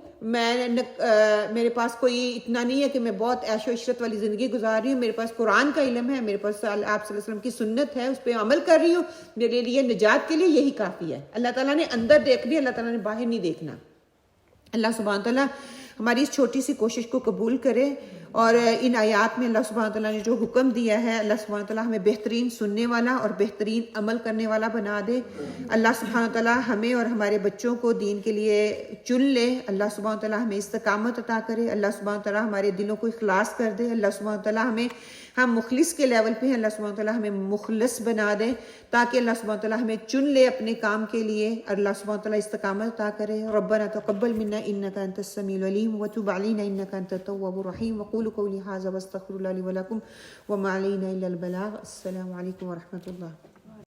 میرے پاس کوئی اتنا نہیں ہے کہ میں بہت عیش و عشرت والی زندگی گزار رہی ہوں، میرے پاس قرآن کا علم ہے، میرے پاس آپ صلی اللہ علیہ وسلم کی سنت ہے، اس پہ عمل کر رہی ہوں، میرے لیے نجات کے لیے یہی کافی ہے۔ اللہ تعالیٰ نے اندر دیکھ لیا، اللہ تعالیٰ نے باہر نہیں دیکھنا۔ اللہ سبحانہ تعالیٰ ہماری اس چھوٹی سی کوشش کو قبول کرے، اور ان آیات میں اللہ سبحانہ تعالیٰ نے جو حکم دیا ہے، اللہ سبحانہ تعالیٰ ہمیں بہترین سننے والا اور بہترین عمل کرنے والا بنا دے۔ اللہ سبحانہ تعالیٰ ہمیں اور ہمارے بچوں کو دین کے لیے چن لے۔ اللہ سبحانہ تعالیٰ ہمیں استقامت عطا کرے۔ اللہ سبحانہ تعالیٰ ہمارے دلوں کو اخلاص کر دے۔ اللہ سبحانہ تعالیٰ ہم مخلص کے لیول پہ ہیں، اللہ سبحانہ تعالیٰ ہمیں مخلص بنا دے، تاکہ اللہ سبحانہ تعالیٰ ہمیں چن لے اپنے کام کے لیے، اللہ سبحانہ تعالیٰ استقامت عطا کرے۔ ربنا تقبل منا انک انت السمیع العلیم وتب علینا انک انت التواب الرحیم۔ وقولوا قولی ھذا واستغفر اللہ لی ولکم وما علینا الا البلاغ۔ السلام علیکم ورحمۃ اللہ۔